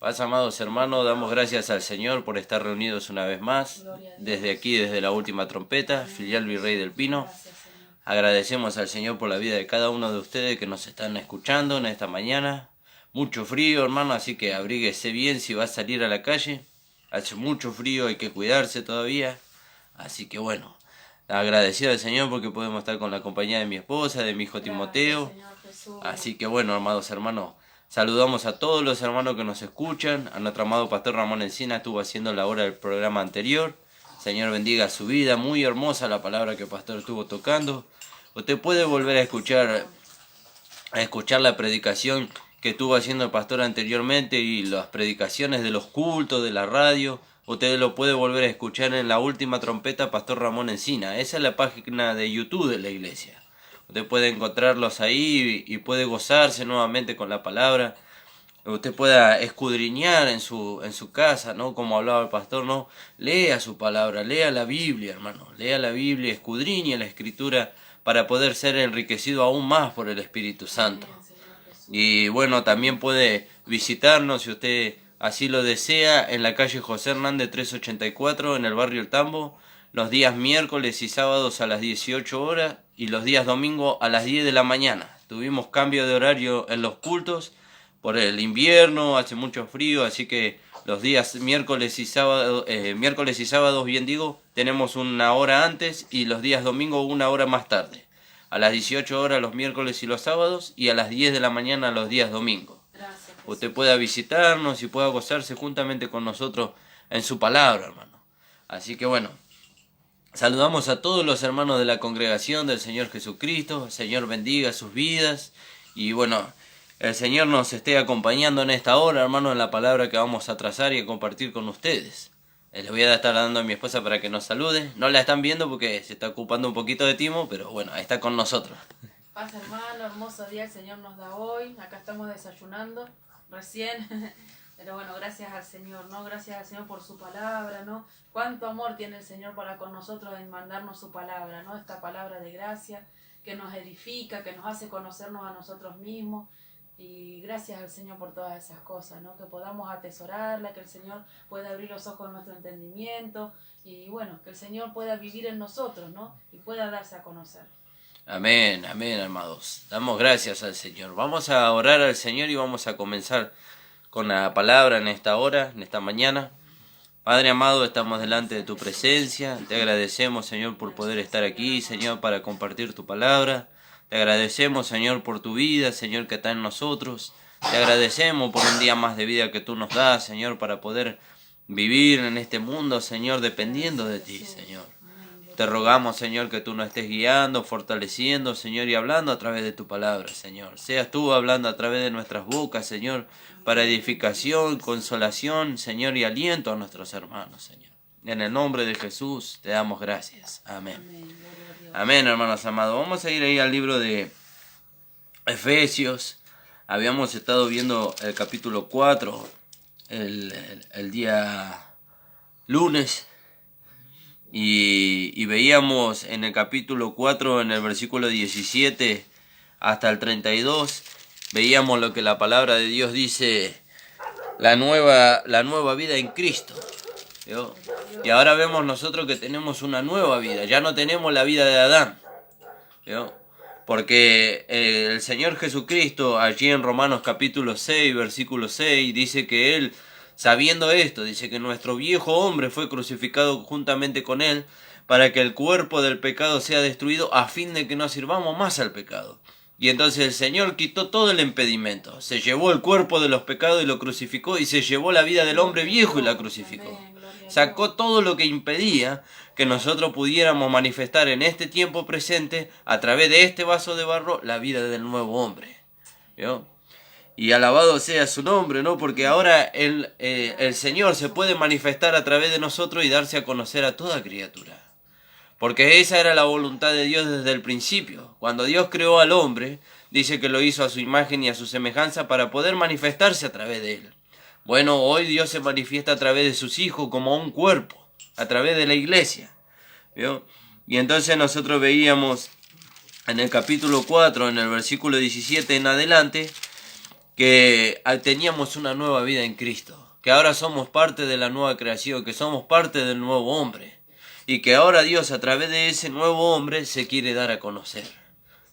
Paz, amados hermanos, damos gracias al Señor por estar reunidos una vez más, desde aquí, desde la última trompeta, filial Virrey del Pino. Agradecemos al Señor por la vida de cada uno de ustedes que nos están escuchando en esta mañana. Mucho frío, hermano, así que abríguese bien si va a salir a la calle. Hace mucho frío, hay que cuidarse todavía. Así que bueno, agradecido al Señor porque podemos estar con la compañía de mi esposa, de mi hijo Timoteo. Así que bueno, amados hermanos, saludamos a todos los hermanos que nos escuchan. A nuestro amado pastor Ramón Encina, estuvo haciendo la hora del programa anterior. Señor bendiga su vida, muy hermosa la palabra que el pastor estuvo tocando. Usted puede volver a escuchar la predicación que estuvo haciendo el pastor anteriormente y las predicaciones de los cultos, de la radio. Usted lo puede volver a escuchar en la última trompeta, Pastor Ramón Encina. Esa es la página de YouTube de la iglesia. Usted puede encontrarlos ahí y puede gozarse nuevamente con la palabra. Usted pueda escudriñar en su casa, ¿no? Como hablaba el pastor, ¿no? Lea su palabra, lea la Biblia, hermano. Lea la Biblia, escudriñe la Escritura para poder ser enriquecido aún más por el Espíritu Santo. Y bueno, también puede visitarnos, si usted así lo desea, en la calle José Hernández 384, en el barrio El Tambo, los días miércoles y sábados a las 18 horas y los días domingos a las 10 de la mañana. Tuvimos cambio de horario en los cultos por el invierno, hace mucho frío, así que los días miércoles y sábados, bien digo, tenemos una hora antes y los días domingos una hora más tarde. A las 18 horas los miércoles y los sábados y a las 10 de la mañana los días domingos. Usted pueda visitarnos y pueda gozarse juntamente con nosotros en su palabra, hermano. Así que bueno, saludamos a todos los hermanos de la congregación del Señor Jesucristo. El Señor bendiga sus vidas y bueno, el Señor nos esté acompañando en esta hora, hermano, en la palabra que vamos a trazar y a compartir con ustedes. Les voy a estar dando a mi esposa para que nos salude. No la están viendo porque se está ocupando un poquito de timo, pero bueno, está con nosotros. Paz, hermano, hermoso día el Señor nos da hoy. Acá estamos desayunando recién. Pero bueno, gracias al Señor, ¿no? Gracias al Señor por su palabra, ¿no? Cuánto amor tiene el Señor para con nosotros en mandarnos su palabra, ¿no? Esta palabra de gracia que nos edifica, que nos hace conocernos a nosotros mismos. Y gracias al Señor por todas esas cosas, ¿no? Que podamos atesorarla, que el Señor pueda abrir los ojos de nuestro entendimiento y bueno, que el Señor pueda vivir en nosotros, ¿no? Y pueda darse a conocer. Amén, amén, amados. Damos gracias al Señor. Vamos a orar al Señor y vamos a comenzar con la palabra en esta hora, en esta mañana. Padre amado, estamos delante de tu presencia. Te agradecemos, Señor, por poder estar aquí, Señor, para compartir tu palabra. Te agradecemos, Señor, por tu vida, Señor, que está en nosotros. Te agradecemos por un día más de vida que tú nos das, Señor, para poder vivir en este mundo, Señor, dependiendo de ti, Señor. Te rogamos, Señor, que tú nos estés guiando, fortaleciendo, Señor, y hablando a través de tu palabra, Señor. Seas tú hablando a través de nuestras bocas, Señor, para edificación, consolación, Señor, y aliento a nuestros hermanos, Señor. En el nombre de Jesús te damos gracias. Amén. Amén, hermanos amados. Vamos a ir ahí al libro de Efesios. Habíamos estado viendo el capítulo 4 el día lunes. Y veíamos en el capítulo 4, en el versículo 17 hasta el 32, veíamos lo que la palabra de Dios dice, la nueva vida en Cristo. ¿Vio? Y ahora vemos nosotros que tenemos una nueva vida, ya no tenemos la vida de Adán. ¿Vio? Porque el Señor Jesucristo, allí en Romanos capítulo 6, versículo 6, dice que Él, sabiendo esto, dice que nuestro viejo hombre fue crucificado juntamente con Él para que el cuerpo del pecado sea destruido a fin de que no sirvamos más al pecado. Y entonces el Señor quitó todo el impedimento, se llevó el cuerpo de los pecados y lo crucificó y se llevó la vida del hombre viejo y la crucificó. Sacó todo lo que impedía que nosotros pudiéramos manifestar en este tiempo presente, a través de este vaso de barro, la vida del nuevo hombre. ¿Vio? Y alabado sea su nombre, ¿no? Porque ahora el Señor se puede manifestar a través de nosotros y darse a conocer a toda criatura. Porque esa era la voluntad de Dios desde el principio. Cuando Dios creó al hombre, dice que lo hizo a su imagen y a su semejanza para poder manifestarse a través de él. Bueno, hoy Dios se manifiesta a través de sus hijos como un cuerpo, a través de la iglesia. ¿Vio? Y entonces nosotros veíamos en el capítulo 4, en el versículo 17 en adelante, que teníamos una nueva vida en Cristo, que ahora somos parte de la nueva creación, que somos parte del nuevo hombre, y que ahora Dios a través de ese nuevo hombre se quiere dar a conocer,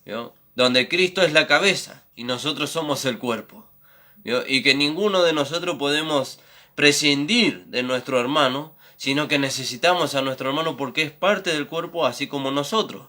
¿vio? Donde Cristo es la cabeza y nosotros somos el cuerpo, ¿vio? Y que ninguno de nosotros podemos prescindir de nuestro hermano, sino que necesitamos a nuestro hermano porque es parte del cuerpo así como nosotros.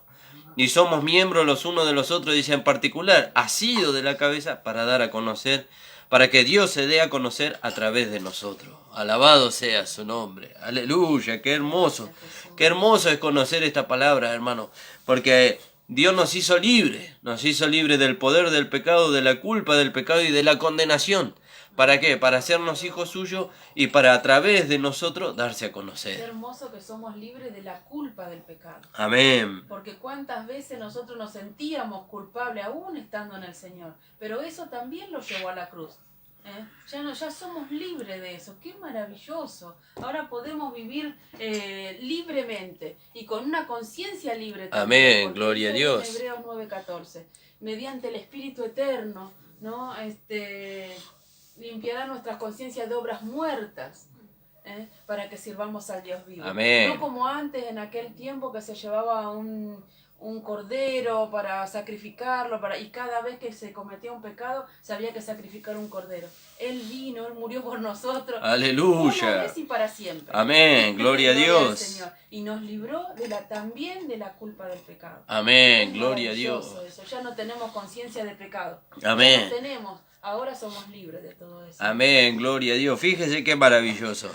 Y somos miembros los unos de los otros, dice en particular, asido de la cabeza para dar a conocer, para que Dios se dé a conocer a través de nosotros. Alabado sea su nombre. Aleluya, qué hermoso. Qué hermoso es conocer esta palabra, hermano, porque Dios nos hizo libre del poder del pecado, de la culpa del pecado y de la condenación. ¿Para qué? Para hacernos hijos suyos y para a través de nosotros darse a conocer. Qué hermoso que somos libres de la culpa del pecado. Amén. Porque cuántas veces nosotros nos sentíamos culpables aún estando en el Señor. Pero eso también lo llevó a la cruz. Ya somos libres de eso. Qué maravilloso. Ahora podemos vivir libremente y con una conciencia libre también. Amén, gloria a Dios. En Hebreos 9:14. Mediante el Espíritu Eterno, ¿no? Limpiará nuestras conciencias de obras muertas, para que sirvamos al Dios vivo. Amén. No como antes, en aquel tiempo que se llevaba un cordero para sacrificarlo, y cada vez que se cometía un pecado, se había que sacrificar un cordero. Él vino, Él murió por nosotros. Aleluya. Una vez y para siempre. Amén, gloria a Dios. Señor. Y nos libró también de la culpa del pecado. Amén, gloria a Dios. Eso. Ya no tenemos conciencia de pecado. Amén. Ya no tenemos. Ahora somos libres de todo eso. Amén, gloria a Dios. Fíjese qué maravilloso.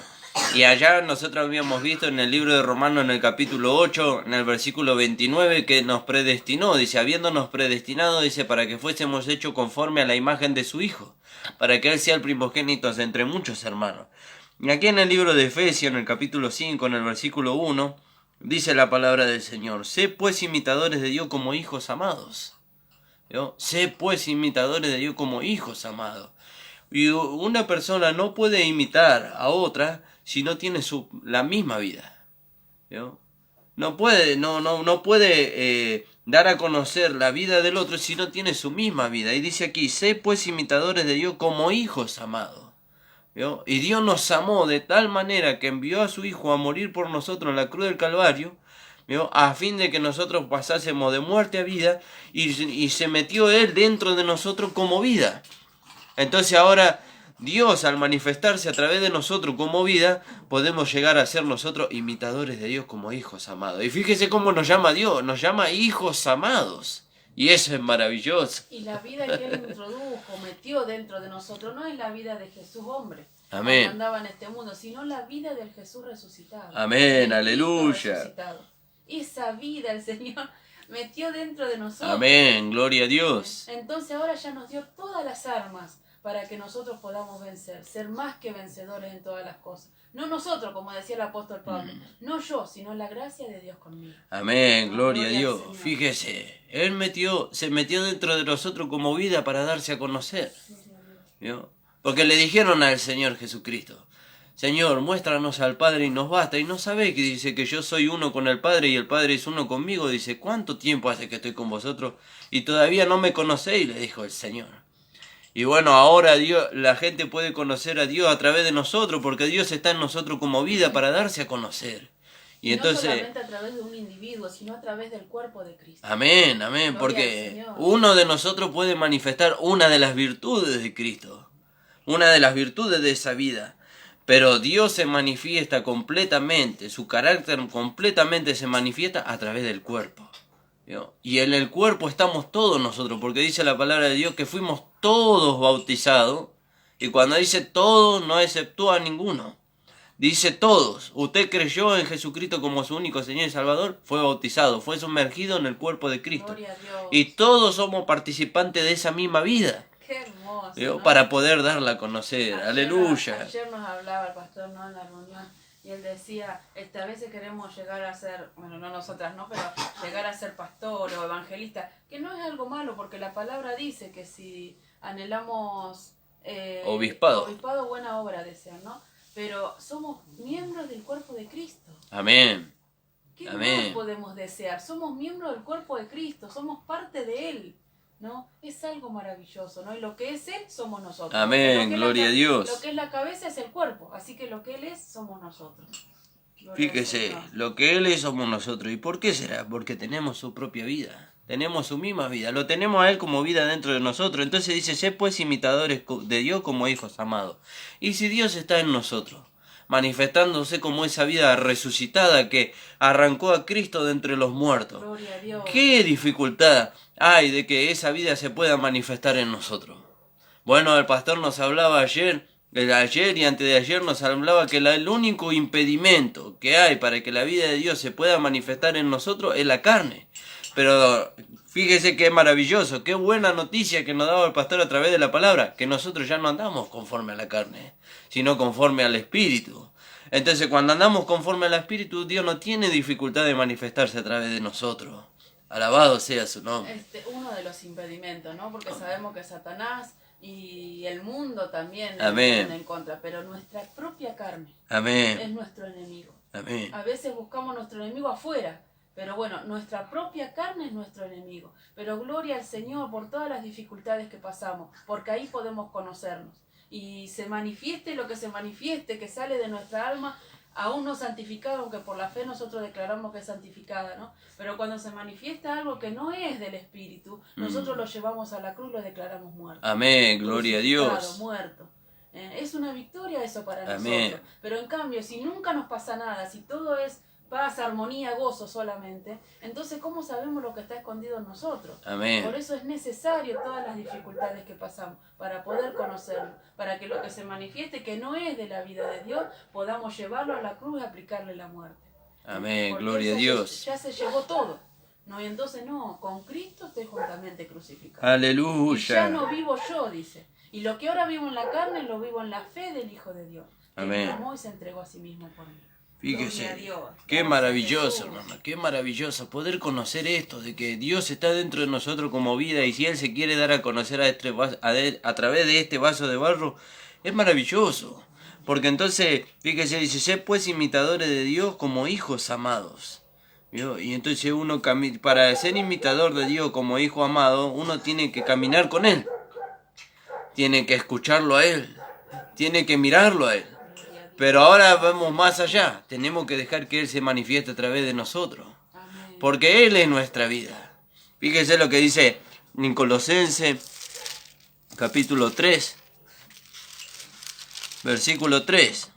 Y allá nosotros habíamos visto en el libro de Romanos, en el capítulo 8, en el versículo 29, que nos predestinó, dice, habiéndonos predestinado, dice, para que fuésemos hechos conforme a la imagen de su Hijo, para que Él sea el primogénito entre muchos hermanos. Y aquí en el libro de Efesios, en el capítulo 5, en el versículo 1, dice la palabra del Señor, sé pues imitadores de Dios como hijos amados. ¿Yo? Sé pues imitadores de Dios como hijos amados. Y una persona no puede imitar a otra si no tiene la misma vida. ¿Yo? No puede dar a conocer la vida del otro si no tiene su misma vida. Y dice aquí, sé pues imitadores de Dios como hijos amados. ¿Yo? Y Dios nos amó de tal manera que envió a su Hijo a morir por nosotros en la cruz del Calvario, ¿vio? A fin de que nosotros pasásemos de muerte a vida y se metió Él dentro de nosotros como vida. Entonces ahora Dios, al manifestarse a través de nosotros como vida, podemos llegar a ser nosotros imitadores de Dios como hijos amados. Y fíjese cómo nos llama Dios, nos llama hijos amados. Y eso es maravilloso. Y la vida que Él introdujo, metió dentro de nosotros, no es la vida de Jesús hombre, Amén. cuando andaba en este mundo, sino la vida del Jesús resucitado. Amén, aleluya. Resucitado. Esa vida el Señor metió dentro de nosotros. Amén, gloria a Dios. Entonces ahora ya nos dio todas las armas para que nosotros podamos vencer, ser más que vencedores en todas las cosas. No nosotros, como decía el apóstol Pablo, no yo, sino la gracia de Dios conmigo. Amén, gloria a Dios. Fíjese, Él se metió dentro de nosotros como vida para darse a conocer. ¿Vio? Porque le dijeron al Señor Jesucristo, Señor, muéstranos al Padre y nos basta. Y no sabe que dice que yo soy uno con el Padre y el Padre es uno conmigo. Dice, ¿cuánto tiempo hace que estoy con vosotros? Y todavía no me conocéis, le dijo el Señor. Y bueno, ahora la gente puede conocer a Dios a través de nosotros, porque Dios está en nosotros como vida para darse a conocer. Y entonces, no solamente a través de un individuo, sino a través del cuerpo de Cristo. Amén, amén, porque uno de nosotros puede manifestar una de las virtudes de Cristo, una de las virtudes de esa vida. Pero Dios se manifiesta completamente, su carácter completamente se manifiesta a través del cuerpo. ¿Vio? Y en el cuerpo estamos todos nosotros, porque dice la palabra de Dios que fuimos todos bautizados, y cuando dice todos no exceptúa a ninguno, dice todos. Usted creyó en Jesucristo como su único Señor y Salvador, fue bautizado, fue sumergido en el cuerpo de Cristo, y todos somos participantes de esa misma vida. Qué hermoso, ¿Vio? ¿no? Para poder darla a conocer. Aleluya. Ayer nos hablaba el pastor, ¿no?, en la reunión, y él decía, a veces queremos llegar a ser, bueno, no nosotras, ¿no?, pero llegar a ser pastor o evangelista, que no es algo malo, porque la palabra dice que si anhelamos obispado, buena obra desean, ¿no? Pero somos miembros del cuerpo de Cristo. Amén. ¿Qué Amén. más podemos desear? Somos miembros del cuerpo de Cristo, somos parte de Él. ¿no? Es algo maravilloso, ¿no? Y lo que es Él somos nosotros. Amén, gloria a Dios. Lo que es la cabeza es el cuerpo, así que lo que Él es somos nosotros. Fíjese, lo que Él es somos nosotros. ¿Y por qué será? Porque tenemos su propia vida. Tenemos su misma vida. Lo tenemos a Él como vida dentro de nosotros. Entonces dice, sé pues imitadores de Dios como hijos amados. Y si Dios está en nosotros, manifestándose como esa vida resucitada que arrancó a Cristo de entre los muertos, Gloria a Dios. ¿Qué dificultad hay de que esa vida se pueda manifestar en nosotros? Bueno, el pastor nos hablaba ayer y antes de ayer nos hablaba que el único impedimento que hay para que la vida de Dios se pueda manifestar en nosotros es la carne. Pero fíjese qué maravilloso, qué buena noticia que nos daba el pastor a través de la palabra, que nosotros ya no andamos conforme a la carne, sino conforme al Espíritu. Entonces cuando andamos conforme al Espíritu, Dios no tiene dificultad de manifestarse a través de nosotros. Alabado sea su nombre. Uno de los impedimentos, ¿no? Porque sabemos que Satanás y el mundo también Amén. están en contra, pero nuestra propia carne Amén. es nuestro enemigo. Amén. A veces buscamos nuestro enemigo afuera, pero bueno, nuestra propia carne es nuestro enemigo. Pero gloria al Señor por todas las dificultades que pasamos, porque ahí podemos conocernos. Y se manifieste lo que se manifieste, que sale de nuestra alma, aún no santificado, aunque por la fe nosotros declaramos que es santificada, ¿no? Pero cuando se manifiesta algo que no es del Espíritu, nosotros lo llevamos a la cruz y lo declaramos muerto. Amén, gloria a Dios. Muerto. Es una victoria eso para Amén. nosotros. Pero en cambio, si nunca nos pasa nada, si todo es paz, armonía, gozo solamente, entonces ¿cómo sabemos lo que está escondido en nosotros? Amén. Por eso es necesario todas las dificultades que pasamos para poder conocerlo, para que lo que se manifieste que no es de la vida de Dios, podamos llevarlo a la cruz y aplicarle la muerte. Amén, Porque gloria a Dios. Ya se llevó todo. No, y entonces no, con Cristo estoy juntamente crucificado. Aleluya. Y ya no vivo yo, dice. Y lo que ahora vivo en la carne, lo vivo en la fe del Hijo de Dios. Amén. Que amó y se entregó a sí mismo por mí. Fíjese, qué maravilloso, hermano, qué maravilloso poder conocer esto, de que Dios está dentro de nosotros como vida y si Él se quiere dar a conocer a través de este vaso de barro, es maravilloso. Porque entonces, fíjese, dice, sé pues imitadores de Dios como hijos amados. ¿Vio? Y entonces uno, para ser imitador de Dios como hijo amado, uno tiene que caminar con Él, tiene que escucharlo a Él, tiene que mirarlo a Él. Pero ahora vamos más allá. Tenemos que dejar que Él se manifieste a través de nosotros. Amén. Porque Él es nuestra vida. Fíjese lo que dice en Colosenses capítulo 3, versículo 3.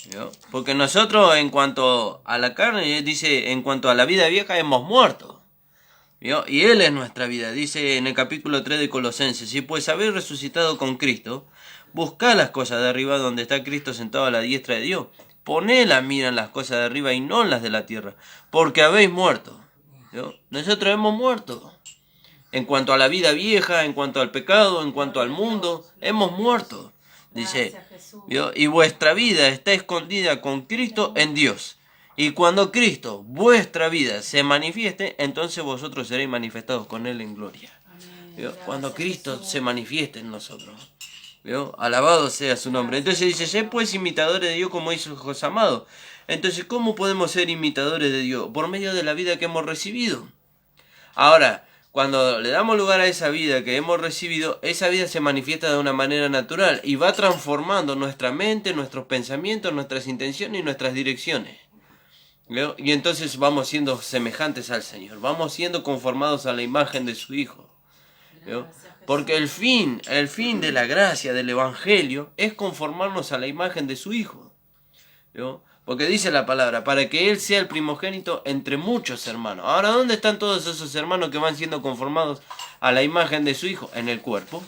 ¿Vio? Porque nosotros en cuanto a la carne, dice, en cuanto a la vida vieja hemos muerto. ¿Vio? Y Él es nuestra vida. Dice en el capítulo 3 de Colosenses, si pues habéis resucitado con Cristo, buscad las cosas de arriba donde está Cristo sentado a la diestra de Dios. Poned la mira en las cosas de arriba y no en las de la tierra, porque habéis muerto. ¿Vio? Nosotros hemos muerto. En cuanto a la vida vieja, en cuanto al pecado, en cuanto al mundo, hemos muerto. Dice, ¿vio? Y vuestra vida está escondida con Cristo en Dios. Y cuando Cristo, vuestra vida, se manifieste, entonces vosotros seréis manifestados con Él en gloria. ¿Vio? Cuando Cristo se manifieste en nosotros. ¿Vio? Alabado sea su nombre. Entonces dice, sé pues imitadores de Dios como hijos amados. Entonces, ¿cómo podemos ser imitadores de Dios? Por medio de la vida que hemos recibido. Ahora, cuando le damos lugar a esa vida que hemos recibido, esa vida se manifiesta de una manera natural y va transformando nuestra mente, nuestros pensamientos, nuestras intenciones y nuestras direcciones. ¿Vio? Y entonces vamos siendo semejantes al Señor, vamos siendo conformados a la imagen de su Hijo. ¿Vio? Porque el fin de la gracia del Evangelio es conformarnos a la imagen de su Hijo. ¿Vio? Porque dice la palabra, para que Él sea el primogénito entre muchos hermanos. Ahora, ¿dónde están todos esos hermanos que van siendo conformados a la imagen de su Hijo? En el cuerpo.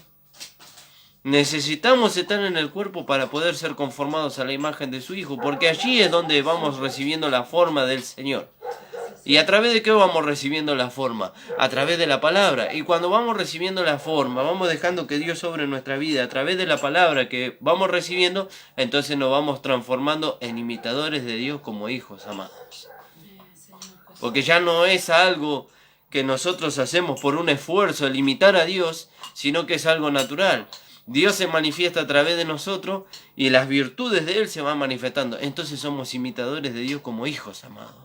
Necesitamos estar en el cuerpo para poder ser conformados a la imagen de su Hijo, porque allí es donde vamos recibiendo la forma del Señor. ¿Y a través de qué vamos recibiendo la forma? A través de la palabra. Y cuando vamos recibiendo la forma, vamos dejando que Dios sobre nuestra vida, a través de la palabra que vamos recibiendo, entonces nos vamos transformando en imitadores de Dios como hijos amados. Porque ya no es algo que nosotros hacemos por un esfuerzo el imitar a Dios, sino que es algo natural. Dios se manifiesta a través de nosotros y las virtudes de Él se van manifestando. Entonces somos imitadores de Dios como hijos amados.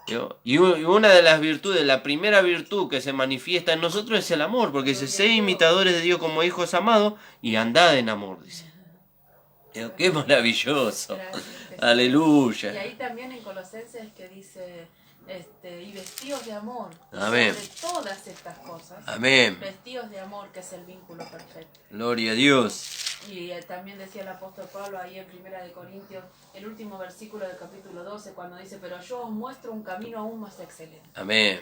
¿Vio? Y una de las virtudes, la primera virtud que se manifiesta en nosotros es el amor, porque dice, sé imitadores de Dios como hijos amados y andad en amor, dice. ¿Vio? Qué maravilloso. Gracias, Jesús. Aleluya. Y ahí también en Colosenses que dice, y vestidos de amor. Amén. Sobre todas estas cosas. Amén. Vestidos de amor, que es el vínculo perfecto. Gloria a Dios. Y también decía el apóstol Pablo ahí en 1 de Corintios, el último versículo del capítulo 12, cuando dice, pero yo os muestro un camino aún más excelente. Amén.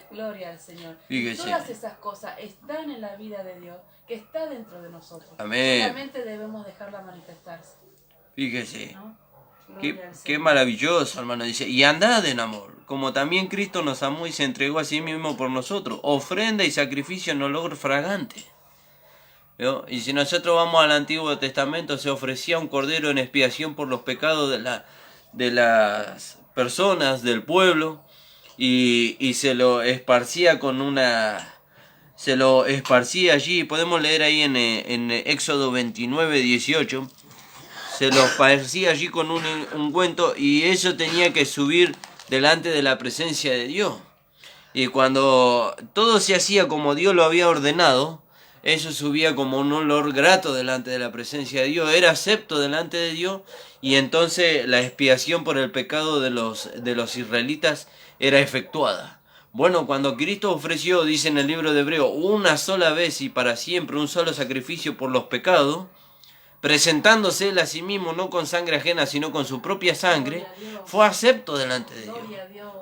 Gloria al Señor. Fíjese. Todas esas cosas están en la vida de Dios, que está dentro de nosotros. Amén. Solamente debemos dejarla manifestarse. Fíjese. ¿No? Qué maravilloso, hermano. Dice, y andad en amor, como también Cristo nos amó y se entregó a sí mismo por nosotros. Ofrenda y sacrificio en olor fragante. ¿Vio? Y si nosotros vamos al Antiguo Testamento, se ofrecía un cordero en expiación por los pecados de las personas, del pueblo, y se lo esparcía se lo esparcía allí. Podemos leer ahí en Éxodo 29, 18. Se lo esparcía allí con un ungüento y eso tenía que subir delante de la presencia de Dios. Y cuando todo se hacía como Dios lo había ordenado, eso subía como un olor grato delante de la presencia de Dios, era acepto delante de Dios, y entonces la expiación por el pecado de los israelitas era efectuada. Bueno, cuando Cristo ofreció, dice en el libro de Hebreo, una sola vez y para siempre un solo sacrificio por los pecados, presentándose él a sí mismo no con sangre ajena, sino con su propia sangre, fue acepto delante de Dios.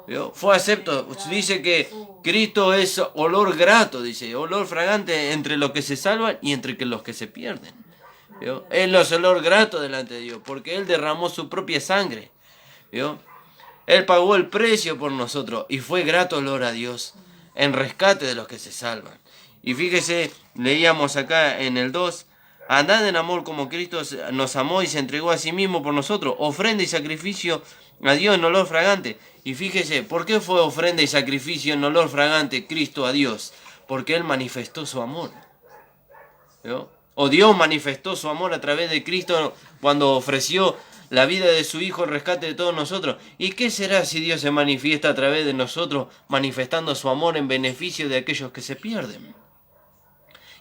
¿Vio? Fue acepto. Dice que Cristo es olor grato, dice, olor fragante entre los que se salvan y entre los que se pierden. ¿Vio? Él es olor grato delante de Dios, porque Él derramó su propia sangre. ¿Vio? Él pagó el precio por nosotros y fue grato olor a Dios en rescate de los que se salvan. Y fíjese, leíamos acá en el 2, andad en amor como Cristo nos amó y se entregó a sí mismo por nosotros, ofrenda y sacrificio a Dios en olor fragante. Y fíjese, ¿por qué fue ofrenda y sacrificio en olor fragante Cristo a Dios? Porque Él manifestó su amor. ¿Vio? O Dios manifestó su amor a través de Cristo cuando ofreció la vida de su Hijo en rescate de todos nosotros. ¿Y qué será si Dios se manifiesta a través de nosotros, manifestando su amor en beneficio de aquellos que se pierden?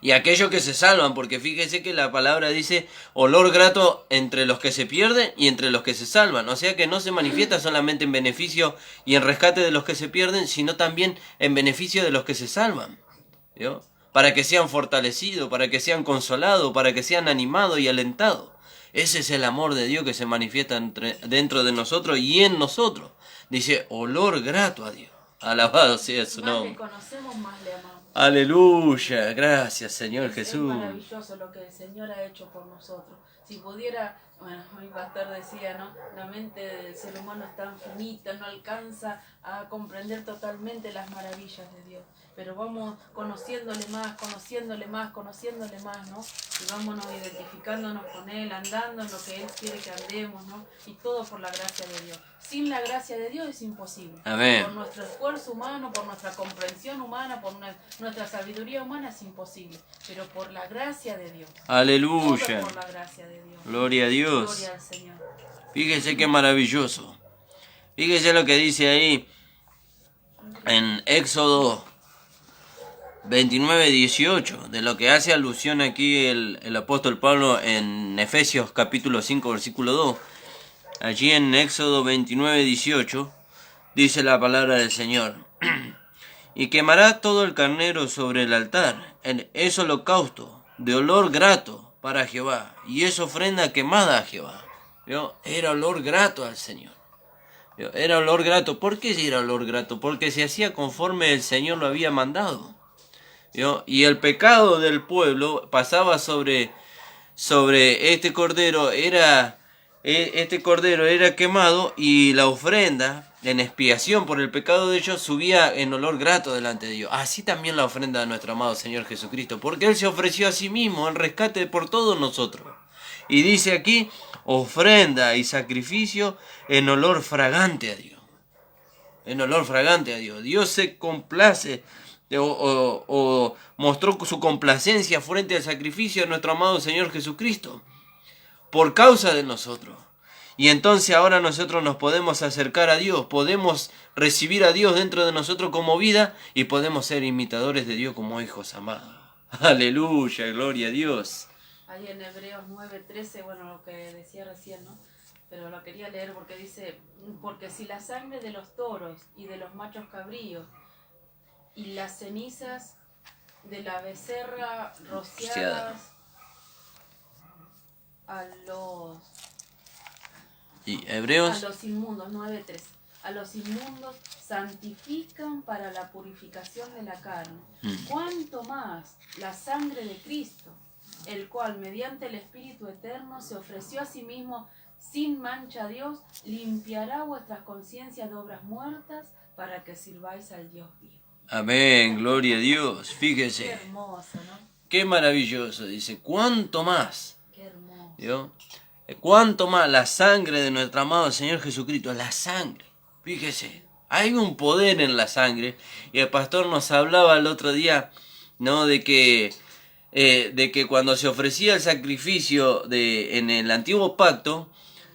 Y aquellos que se salvan, porque fíjese que la palabra dice olor grato entre los que se pierden y entre los que se salvan. O sea que no se manifiesta solamente en beneficio y en rescate de los que se pierden, sino también en beneficio de los que se salvan. ¿Vio? Para que sean fortalecidos, para que sean consolados, para que sean animados y alentados. Ese es el amor de Dios que se manifiesta dentro de nosotros y en nosotros. Dice olor grato a Dios. Alabado sea su nombre. Más le conocemos, más le amamos. Aleluya, gracias Señor Jesús. Es maravilloso lo que el Señor ha hecho por nosotros. Si pudiera, bueno, mi pastor decía, ¿no? La mente del ser humano es tan finita, no alcanza a comprender totalmente las maravillas de Dios. Pero vamos conociéndole más, ¿no? Y vámonos identificándonos con Él, andando en lo que Él quiere que andemos, ¿no? Y todo por la gracia de Dios. Sin la gracia de Dios es imposible. Amén. Por nuestro esfuerzo humano, por nuestra comprensión humana, por nuestra sabiduría humana es imposible. Pero por la gracia de Dios. Aleluya. Todo por la gracia de Dios. Gloria a Dios. Gloria al Señor. Fíjese qué maravilloso. Fíjese lo que dice ahí en Éxodo 29, 18, de lo que hace alusión aquí el apóstol Pablo en Efesios capítulo 5, versículo 2. Allí en Éxodo 29, 18, dice la palabra del Señor. Y quemará todo el carnero sobre el altar, es holocausto de olor grato para Jehová, y es ofrenda quemada a Jehová. ¿Vio? Era olor grato al Señor. ¿Vio? Era olor grato. ¿Por qué era olor grato? Porque se hacía conforme el Señor lo había mandado. ¿Vio? Y el pecado del pueblo pasaba sobre este cordero, este cordero era quemado, y la ofrenda en expiación por el pecado de ellos subía en olor grato delante de Dios. Así también la ofrenda de nuestro amado Señor Jesucristo, porque Él se ofreció a sí mismo en rescate por todos nosotros. Y dice aquí, ofrenda y sacrificio en olor fragante a Dios. En olor fragante a Dios. Dios se complace o mostró su complacencia frente al sacrificio de nuestro amado Señor Jesucristo por causa de nosotros. Y entonces ahora nosotros nos podemos acercar a Dios, podemos recibir a Dios dentro de nosotros como vida y podemos ser imitadores de Dios como hijos amados. Aleluya, gloria a Dios. Ahí en Hebreos 9:13, bueno, lo que decía recién, ¿no? Pero lo quería leer porque dice, porque si la sangre de los toros y de los machos cabríos y las cenizas de la becerra rociadas a los Hebreos. A los inmundos, 9:3. A los inmundos santifican para la purificación de la carne. ¿Cuánto más la sangre de Cristo, el cual mediante el Espíritu Eterno se ofreció a sí mismo sin mancha a Dios, limpiará vuestras conciencias de obras muertas para que sirváis al Dios vivo? Amén, gloria a Dios. Fíjese. Qué hermoso, ¿no? Qué maravilloso. Dice, ¿cuánto más? Qué hermoso. ¿Vio? ¿Cuánto más la sangre de nuestro amado Señor Jesucristo? La sangre. Fíjese, hay un poder en la sangre. Y el pastor nos hablaba el otro día, ¿no? De que cuando se ofrecía el sacrificio en el antiguo pacto,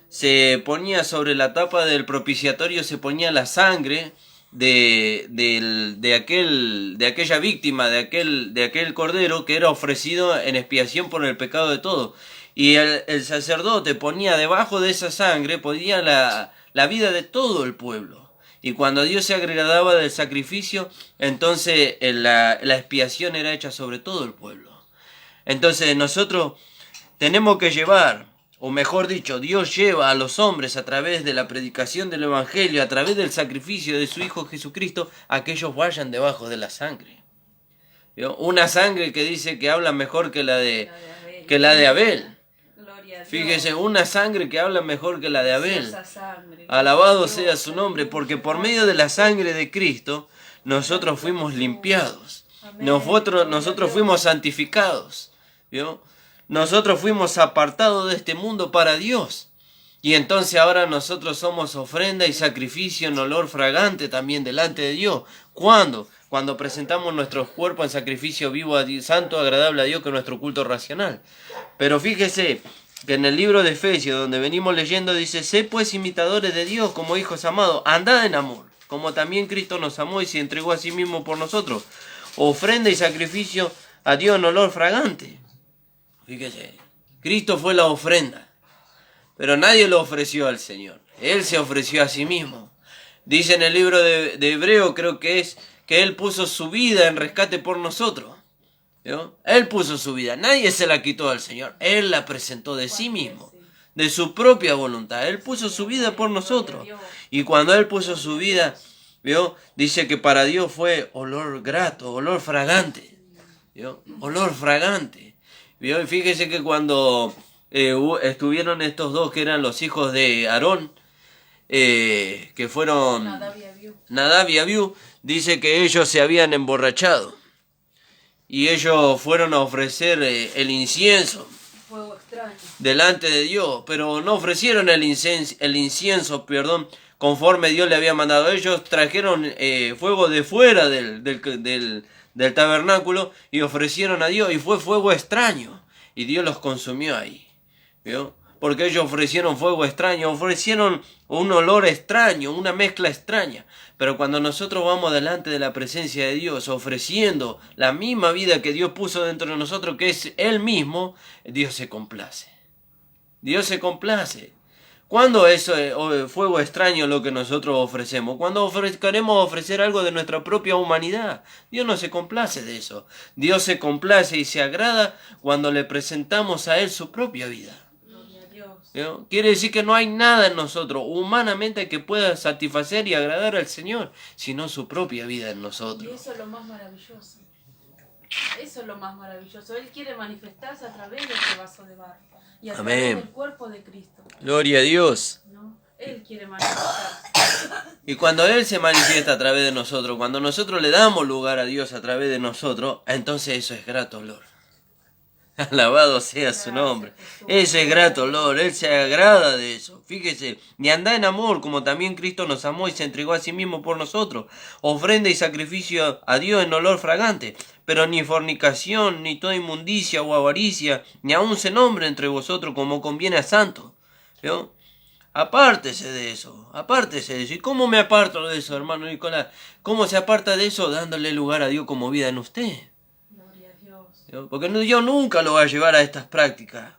se ponía sobre la tapa del propiciatorio, se ponía la sangre de aquella víctima, de aquel cordero que era ofrecido en expiación por el pecado de todos. Y el sacerdote ponía debajo de esa sangre, ponía la vida de todo el pueblo. Y cuando Dios se agradaba del sacrificio, entonces la expiación era hecha sobre todo el pueblo. Entonces nosotros tenemos que llevar, o mejor dicho, Dios lleva a los hombres a través de la predicación del Evangelio, a través del sacrificio de su Hijo Jesucristo, a que ellos vayan debajo de la sangre. ¿Vio? Una sangre que dice que habla mejor que la de Abel. Fíjese, una sangre que habla mejor que la de Abel. Alabado sea su nombre, porque por medio de la sangre de Cristo nosotros fuimos limpiados. Nosotros fuimos santificados. ¿Vio? Nosotros fuimos apartados de este mundo para Dios. Y entonces ahora nosotros somos ofrenda y sacrificio en olor fragante también delante de Dios. ¿Cuándo? Cuando presentamos nuestros cuerpos en sacrificio vivo, santo, agradable a Dios, que es nuestro culto racional. Pero fíjese que en el libro de Efesios, donde venimos leyendo, dice, sé pues imitadores de Dios como hijos amados, andad en amor, como también Cristo nos amó y se entregó a sí mismo por nosotros. Ofrenda y sacrificio a Dios en olor fragante. Fíjese, Cristo fue la ofrenda, pero nadie lo ofreció al Señor. Él se ofreció a sí mismo. Dice en el libro de Hebreo, creo que es, que Él puso su vida en rescate por nosotros. ¿Vio? Él puso su vida, nadie se la quitó al Señor. Él la presentó de sí mismo, de su propia voluntad. Él puso su vida por nosotros. Y cuando Él puso su vida, ¿vio? Dice que para Dios fue olor grato, olor fragante. ¿Vio? Olor fragante. ¿Vio? Y fíjese que cuando estuvieron estos dos que eran los hijos de Aarón, que fueron Nadab y Abiú, dice que ellos se habían emborrachado. Y ellos fueron a ofrecer el incienso delante de Dios, pero no ofrecieron el incienso, conforme Dios le había mandado. Ellos trajeron fuego de fuera del tabernáculo y ofrecieron a Dios, y fue fuego extraño, y Dios los consumió ahí. ¿Vio? Porque ellos ofrecieron fuego extraño, ofrecieron un olor extraño, una mezcla extraña. Pero cuando nosotros vamos delante de la presencia de Dios, ofreciendo la misma vida que Dios puso dentro de nosotros, que es Él mismo, Dios se complace. Dios se complace. ¿Cuándo es fuego extraño lo que nosotros ofrecemos? Cuando queremos ofrecer algo de nuestra propia humanidad. Dios no se complace de eso. Dios se complace y se agrada cuando le presentamos a Él su propia vida. ¿No? Quiere decir que no hay nada en nosotros humanamente que pueda satisfacer y agradar al Señor, sino su propia vida en nosotros. Y eso es lo más maravilloso. Eso es lo más maravilloso. Él quiere manifestarse a través de este vaso de barro y a través del cuerpo de Cristo. Gloria a Dios. ¿No? Él quiere manifestarse. Y cuando Él se manifiesta a través de nosotros, cuando nosotros le damos lugar a Dios a través de nosotros, entonces eso es grato olor. Alabado sea su nombre. Ese es grato olor, Él se agrada de eso. Fíjese, y anda en amor, como también Cristo nos amó y se entregó a sí mismo por nosotros. Ofrenda y sacrificio a Dios en olor fragante. Pero ni fornicación, ni toda inmundicia o avaricia, ni aun se nombre entre vosotros como conviene a santos. ¿Vio? Apártese de eso, apártese de eso. ¿Y cómo me aparto de eso, hermano Nicolás? ¿Cómo se aparta de eso? Dándole lugar a Dios como vida en usted. Gloria a Dios. ¿No? Porque Dios nunca lo va a llevar a estas prácticas.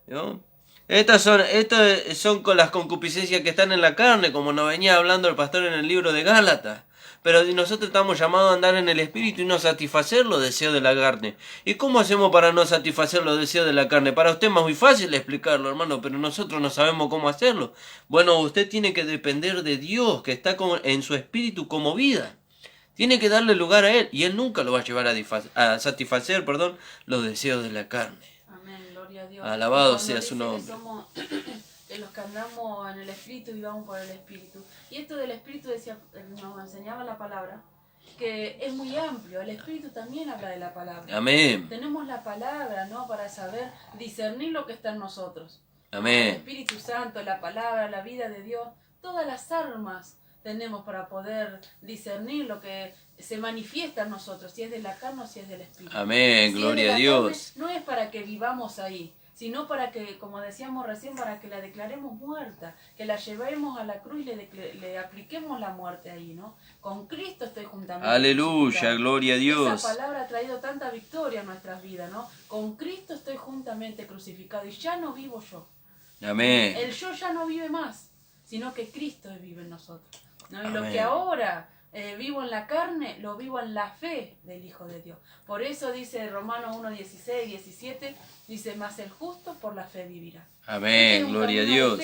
¿No? Estas son con las concupiscencias que están en la carne, como nos venía hablando el pastor en el libro de Gálatas. Pero nosotros estamos llamados a andar en el Espíritu y no satisfacer los deseos de la carne. ¿Y cómo hacemos para no satisfacer los deseos de la carne? Para usted es muy fácil explicarlo, hermano, pero nosotros no sabemos cómo hacerlo. Bueno, usted tiene que depender de Dios, que está en su Espíritu como vida. Tiene que darle lugar a Él, y Él nunca lo va a llevar a satisfacer los deseos de la carne. Amén, gloria a Dios. Alabado sea su nombre. Somos de los que andamos en el Espíritu y vamos por el Espíritu. Y esto del Espíritu nos enseñaba la palabra, que es muy amplio. El Espíritu también habla de la palabra. Amén. Tenemos la palabra, ¿no? Para saber discernir lo que está en nosotros. Amén. El Espíritu Santo, la palabra, la vida de Dios, todas las armas tenemos para poder discernir lo que se manifiesta en nosotros, si es de la carne o si es del Espíritu. Amén, si gloria a Dios. Carne, no es para que vivamos ahí, sino para que, como decíamos recién, para que la declaremos muerta, que la llevemos a la cruz y le apliquemos la muerte ahí, ¿no? Con Cristo estoy juntamente. Aleluya, gloria a Dios. Esa palabra ha traído tanta victoria a nuestras vidas, ¿no? Con Cristo estoy juntamente crucificado y ya no vivo yo. Amén. El yo ya no vive más, sino que Cristo vive en nosotros, ¿no? Y Amén. lo que ahora vivo en la carne, lo vivo en la fe del Hijo de Dios. Por eso dice Romanos 1, 16, 17, dice, más el justo por la fe vivirá. Amén, gloria a Dios.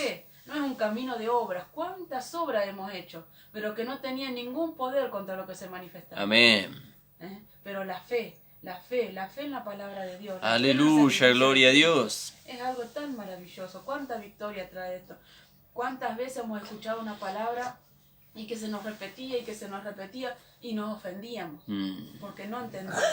No es un camino de obras. ¿Cuántas obras hemos hecho? Pero que no tenían ningún poder contra lo que se manifestaba. Amén. Pero la fe en la palabra de Dios. Aleluya, gloria a Dios. Es algo tan maravilloso. ¿Cuánta victoria trae esto? ¿Cuántas veces hemos escuchado una palabra y que se nos repetía y que se nos repetía y nos ofendíamos? Porque no entendíamos.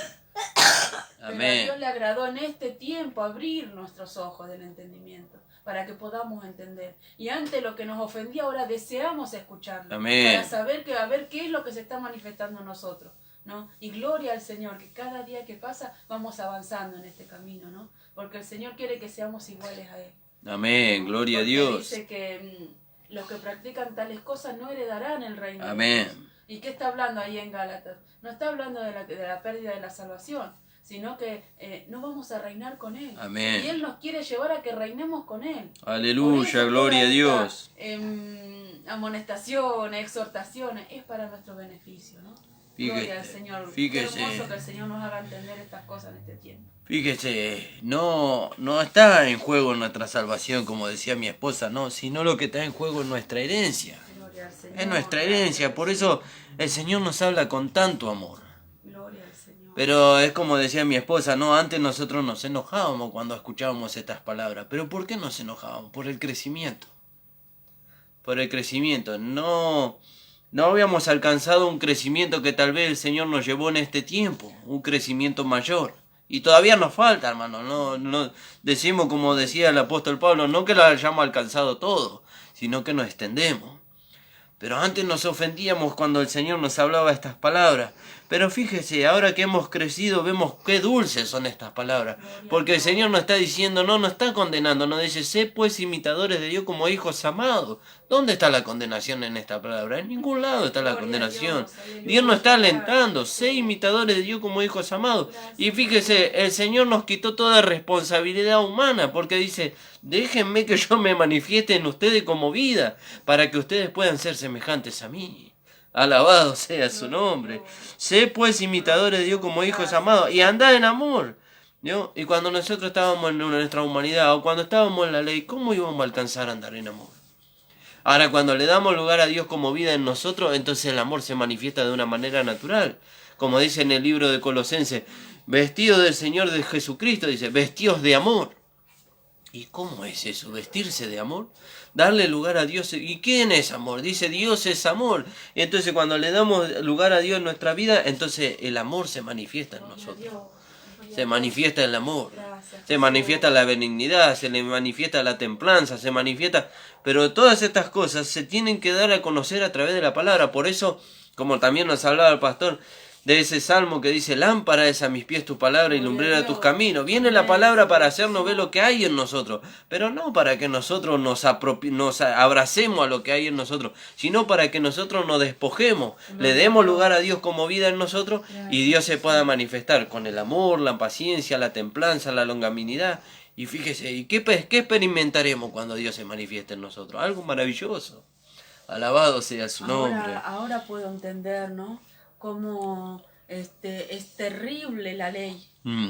Amén. Pero a Dios le agradó en este tiempo abrir nuestros ojos del entendimiento para que podamos entender. Y ante lo que nos ofendía, ahora deseamos escucharlo. Amén. Para saber a ver qué es lo que se está manifestando en nosotros, ¿no? Y gloria al Señor, que cada día que pasa vamos avanzando en este camino, ¿no? Porque el Señor quiere que seamos iguales a Él. Amén, gloria a Dios. Dice que los que practican tales cosas no heredarán el reino. Amén. De Dios. ¿Y qué está hablando ahí en Gálatas? No está hablando de la pérdida de la salvación, sino que no vamos a reinar con Él. Amén. Y Él nos quiere llevar a que reinemos con Él. Aleluya, gloria a Dios. Amonestaciones, exhortaciones, es para nuestro beneficio, ¿no? Gloria al Señor. Fíjese. Qué hermoso que el Señor nos haga entender estas cosas en este tiempo. Fíjese, no está en juego nuestra salvación, como decía mi esposa, no, sino lo que está en juego es nuestra herencia. Gloria al Señor. Es nuestra herencia, por eso el Señor nos habla con tanto amor. Gloria al Señor. Pero es como decía mi esposa, no, antes nosotros nos enojábamos cuando escuchábamos estas palabras. ¿Pero por qué nos enojábamos? Por el crecimiento. Por el crecimiento. No habíamos alcanzado un crecimiento que tal vez el Señor nos llevó en este tiempo, un crecimiento mayor. Y todavía nos falta, hermano. No decimos, como decía el apóstol Pablo, no que lo hayamos alcanzado todo, sino que nos extendemos. Pero antes nos ofendíamos cuando el Señor nos hablaba estas palabras. Pero fíjese, ahora que hemos crecido, vemos qué dulces son estas palabras. Porque el Señor nos está diciendo, no está condenando, nos dice, sé pues imitadores de Dios como hijos amados. ¿Dónde está la condenación en esta palabra? En ningún lado está la condenación. Dios nos está alentando, sé imitadores de Dios como hijos amados. Y fíjese, el Señor nos quitó toda responsabilidad humana, porque dice, déjenme que yo me manifieste en ustedes como vida, para que ustedes puedan ser semejantes a mí. Alabado sea su nombre. Sé pues imitadores de Dios como hijos amados y andad en amor, ¿no? Y cuando nosotros estábamos en nuestra humanidad o cuando estábamos en la ley, ¿cómo íbamos a alcanzar a andar en amor? Ahora, cuando le damos lugar a Dios como vida en nosotros, entonces el amor se manifiesta de una manera natural. Como dice en el libro de Colosenses, vestidos del Señor de Jesucristo, dice, vestidos de amor. ¿Y cómo es eso? ¿Vestirse de amor? Darle lugar a Dios. ¿Y quién es amor? Dice, Dios es amor. Y entonces cuando le damos lugar a Dios en nuestra vida, entonces el amor se manifiesta en nosotros. Se manifiesta el amor. Se manifiesta la benignidad, se le manifiesta la templanza, se manifiesta... Pero todas estas cosas se tienen que dar a conocer a través de la palabra. Por eso, como también nos hablaba el pastor, de ese salmo que dice, lámpara es a mis pies tu palabra y lumbrera a tus Dios. caminos. Viene la palabra para hacernos ver lo que hay en nosotros, pero no para que nosotros nos abracemos a lo que hay en nosotros, sino para que nosotros nos despojemos, le demos lugar a Dios como vida en nosotros y Dios se pueda manifestar con el amor, la paciencia, la templanza, la longanimidad. Y fíjese, ¿y qué experimentaremos cuando Dios se manifieste en nosotros? Algo maravilloso. Alabado sea su nombre. Ahora puedo entender, ¿no? Cómo es terrible la ley,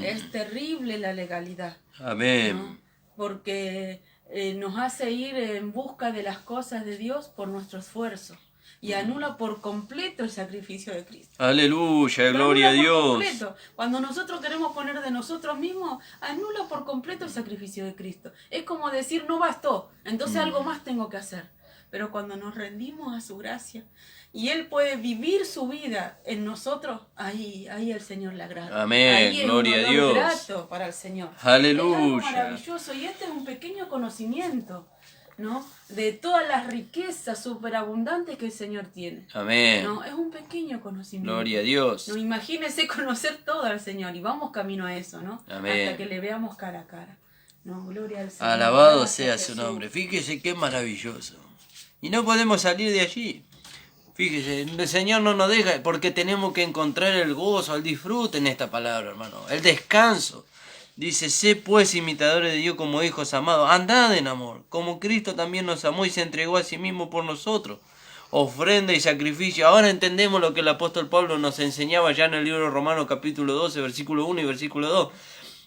es terrible la legalidad. Amén. ¿No? Porque nos hace ir en busca de las cosas de Dios por nuestro esfuerzo y anula por completo el sacrificio de Cristo. Aleluya, gloria a Dios. Completo. Cuando nosotros queremos poner de nosotros mismos, anula por completo el sacrificio de Cristo. Es como decir, no bastó, entonces algo más tengo que hacer. Pero cuando nos rendimos a su gracia y Él puede vivir su vida en nosotros, ahí el Señor le agrada. Amén, ahí gloria es a Dios. Grato para el Señor. Aleluya. Es algo maravilloso y este es un pequeño conocimiento, ¿no? De todas las riquezas superabundantes que el Señor tiene. Amén. ¿No? Es un pequeño conocimiento. Gloria a Dios. No, imagínese conocer todo al Señor y vamos camino a eso, ¿no? Amén. Hasta que le veamos cara a cara. No, gloria al Señor. Alabado Gracias, sea su Jesús. nombre. Fíjese qué maravilloso. Y no podemos salir de allí. Fíjese, el Señor no nos deja porque tenemos que encontrar el gozo, el disfrute en esta palabra, hermano. El descanso. Dice, sé pues imitadores de Dios como hijos amados. Andad en amor, como Cristo también nos amó y se entregó a sí mismo por nosotros. Ofrenda y sacrificio. Ahora entendemos lo que el apóstol Pablo nos enseñaba ya en el libro de Romanos capítulo 12, versículo 1 y versículo 2.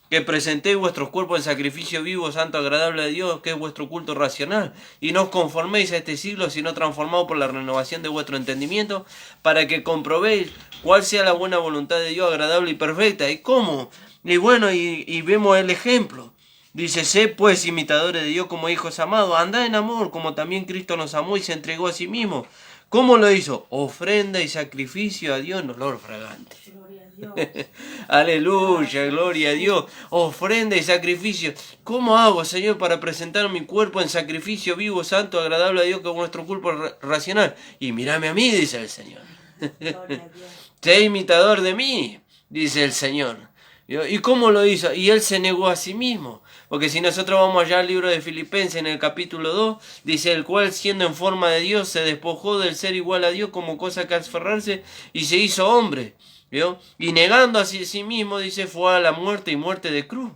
Que presentéis vuestros cuerpos en sacrificio vivo, santo, agradable a Dios, que es vuestro culto racional, y no os conforméis a este siglo, sino transformados por la renovación de vuestro entendimiento, para que comprobéis cuál sea la buena voluntad de Dios, agradable y perfecta. ¿Y cómo? Y bueno, y vemos el ejemplo. Dice, sé pues imitadores de Dios como hijos amados, andad en amor, como también Cristo nos amó y se entregó a sí mismo. ¿Cómo lo hizo? Ofrenda y sacrificio a Dios en olor fragante. Gloria a Dios. Aleluya, gloria a Dios. Ofrenda y sacrificio. ¿Cómo hago, Señor, para presentar mi cuerpo en sacrificio vivo, santo, agradable a Dios, que es nuestro culto racional? Y mírame a mí, dice el Señor. Gloria a Dios. Sé imitador de mí, dice el Señor. ¿Y cómo lo hizo? Y Él se negó a sí mismo. Porque si nosotros vamos allá al libro de Filipenses en el capítulo 2, dice, el cual siendo en forma de Dios se despojó del ser igual a Dios como cosa que aferrarse y se hizo hombre. ¿Vio? Y negando a sí mismo, dice, fue a la muerte y muerte de cruz.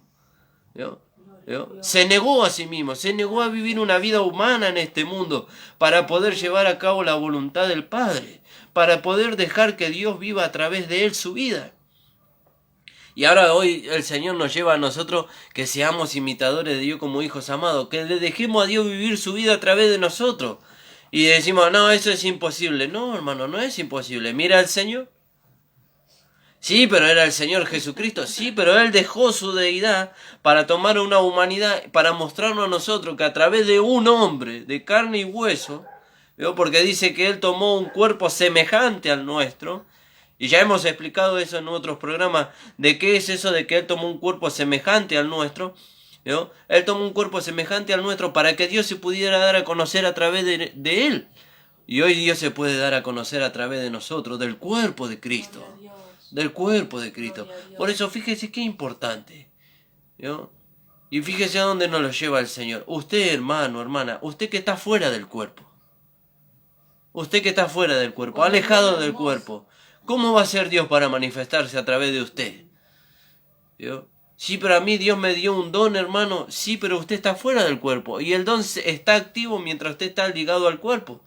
¿Vio? ¿Vio? Se negó a sí mismo, se negó a vivir una vida humana en este mundo para poder llevar a cabo la voluntad del Padre, para poder dejar que Dios viva a través de él su vida. Y ahora hoy el Señor nos lleva a nosotros que seamos imitadores de Dios como hijos amados, que le dejemos a Dios vivir su vida a través de nosotros. Y decimos, no, eso es imposible. No, hermano, no es imposible. Mira al Señor. Sí, pero era el Señor Jesucristo. Sí, pero Él dejó su deidad para tomar una humanidad, para mostrarnos a nosotros que a través de un hombre, de carne y hueso, ¿vio? Porque dice que Él tomó un cuerpo semejante al nuestro. Y ya hemos explicado eso en otros programas, de qué es eso de que Él tomó un cuerpo semejante al nuestro. ¿No? Él tomó un cuerpo semejante al nuestro para que Dios se pudiera dar a conocer a través de Él. Y hoy Dios se puede dar a conocer a través de nosotros, del cuerpo de Cristo. Del cuerpo de Cristo. Por eso fíjese qué importante. ¿No? Y fíjese a dónde nos lo lleva el Señor. Usted, hermano, hermana, usted que está fuera del cuerpo. Usted que está fuera del cuerpo, alejado del cuerpo. ¿Cómo va a ser Dios para manifestarse a través de usted? ¿Vio? Sí, pero a mí Dios me dio un don, hermano. Sí, pero usted está fuera del cuerpo. Y el don está activo mientras usted está ligado al cuerpo.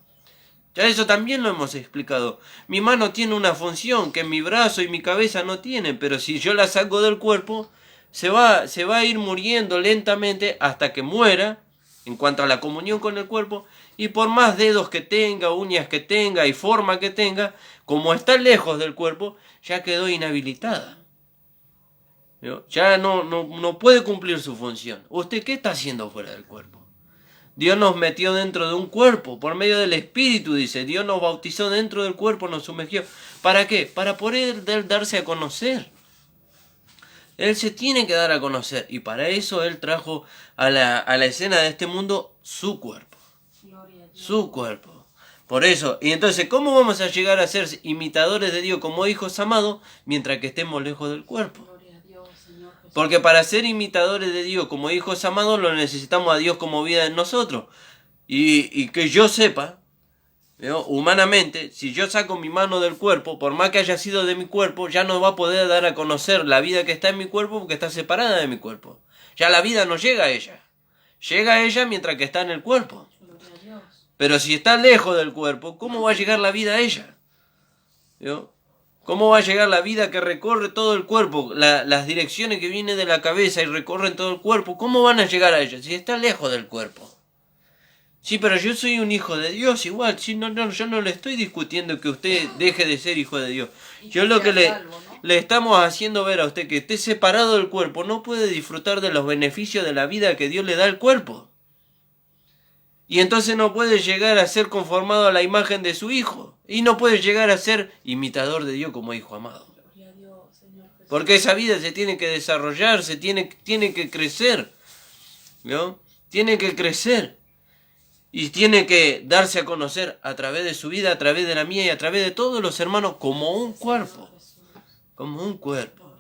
Ya eso también lo hemos explicado. Mi mano tiene una función que mi brazo y mi cabeza no tienen. Pero si yo la saco del cuerpo, se va a ir muriendo lentamente hasta que muera. En cuanto a la comunión con el cuerpo. Y por más dedos que tenga, uñas que tenga y forma que tenga, como está lejos del cuerpo, ya quedó inhabilitada. ¿Vio? Ya no puede cumplir su función. ¿Usted qué está haciendo fuera del cuerpo? Dios nos metió dentro de un cuerpo, por medio del Espíritu, dice. Dios nos bautizó dentro del cuerpo, nos sumergió. ¿Para qué? Para poder darse a conocer. Él se tiene que dar a conocer. Y para eso Él trajo a la escena de este mundo su cuerpo. Su cuerpo. Por eso, y entonces, ¿cómo vamos a llegar a ser imitadores de Dios como hijos amados mientras que estemos lejos del cuerpo? Gloria a Dios, Señor Jesús. Porque para ser imitadores de Dios como hijos amados lo necesitamos a Dios como vida en nosotros. Y que yo sepa, ¿no? Humanamente, si yo saco mi mano del cuerpo, por más que haya sido de mi cuerpo, ya no va a poder dar a conocer la vida que está en mi cuerpo porque está separada de mi cuerpo. Ya la vida no llega a ella. Llega a ella mientras que está en el cuerpo. Gloria a Dios. Pero si está lejos del cuerpo, ¿cómo va a llegar la vida a ella? ¿Yo? ¿Cómo va a llegar la vida que recorre todo el cuerpo? Las direcciones que vienen de la cabeza y recorren todo el cuerpo, ¿cómo van a llegar a ella si está lejos del cuerpo? Sí, pero yo soy un hijo de Dios igual. Sí, yo no le estoy discutiendo que usted deje de ser hijo de Dios. Yo lo que le estamos haciendo ver a usted que esté separado del cuerpo no puede disfrutar de los beneficios de la vida que Dios le da al cuerpo. Y entonces no puede llegar a ser conformado a la imagen de su hijo. Y no puede llegar a ser imitador de Dios como hijo amado. Gloria a Dios, Señor Jesús. Porque esa vida se tiene que desarrollar, tiene que crecer. ¿No? Tiene que crecer. Y tiene que darse a conocer a través de su vida, a través de la mía y a través de todos los hermanos como un cuerpo. Como un cuerpo.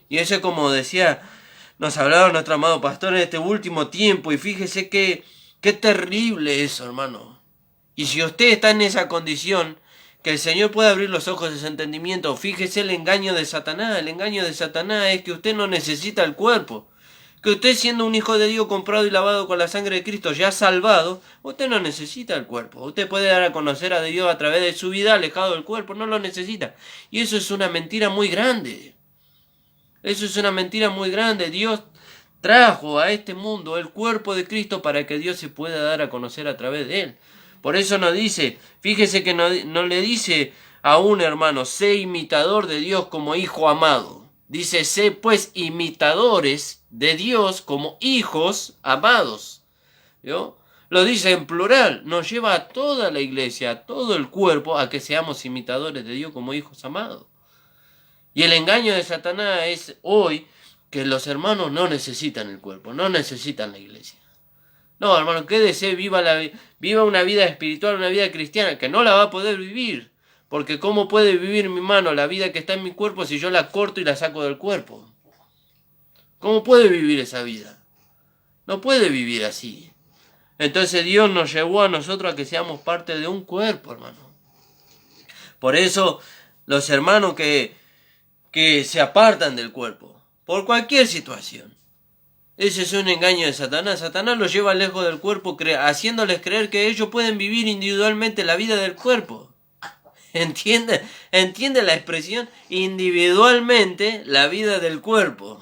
Y eso es como decía, nos hablaba nuestro amado pastor en este último tiempo. Y fíjese qué terrible eso, hermano. Y si usted está en esa condición, que el Señor pueda abrir los ojos de su entendimiento. Fíjese el engaño de Satanás. El engaño de Satanás es que usted no necesita el cuerpo. Que usted, siendo un hijo de Dios comprado y lavado con la sangre de Cristo, ya salvado, usted no necesita el cuerpo. Usted puede dar a conocer a Dios a través de su vida alejado del cuerpo, no lo necesita. Y eso es una mentira muy grande. Eso es una mentira muy grande. Dios trajo a este mundo el cuerpo de Cristo para que Dios se pueda dar a conocer a través de él. Por eso nos dice, fíjese que no le dice a un hermano, sé imitador de Dios como hijo amado. Dice, sé pues imitadores de Dios como hijos amados. ¿Yo? Lo dice en plural, nos lleva a toda la iglesia, a todo el cuerpo, a que seamos imitadores de Dios como hijos amados. Y el engaño de Satanás es hoy que los hermanos no necesitan el cuerpo, no necesitan la iglesia. No, hermano, quédese, viva una vida espiritual, una vida cristiana, que no la va a poder vivir. Porque ¿cómo puede vivir mi mano la vida que está en mi cuerpo si yo la corto y la saco del cuerpo? ¿Cómo puede vivir esa vida? No puede vivir así. Entonces Dios nos llevó a nosotros a que seamos parte de un cuerpo, hermano. Por eso los hermanos que se apartan del cuerpo, por cualquier situación, ese es un engaño de Satanás. Satanás los lleva lejos del cuerpo, haciéndoles creer que ellos pueden vivir individualmente la vida del cuerpo. ¿Entiende la expresión? Individualmente la vida del cuerpo.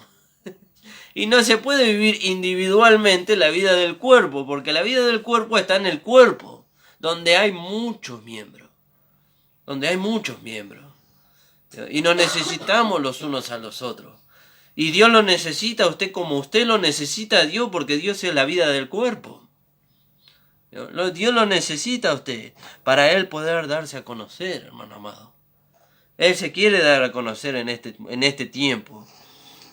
Y no se puede vivir individualmente la vida del cuerpo, porque la vida del cuerpo está en el cuerpo, donde hay muchos miembros. Donde hay muchos miembros. Y nos necesitamos los unos a los otros. Y Dios lo necesita a usted como usted lo necesita a Dios, porque Dios es la vida del cuerpo. Dios lo necesita a usted para Él poder darse a conocer, hermano amado. Él se quiere dar a conocer en este tiempo.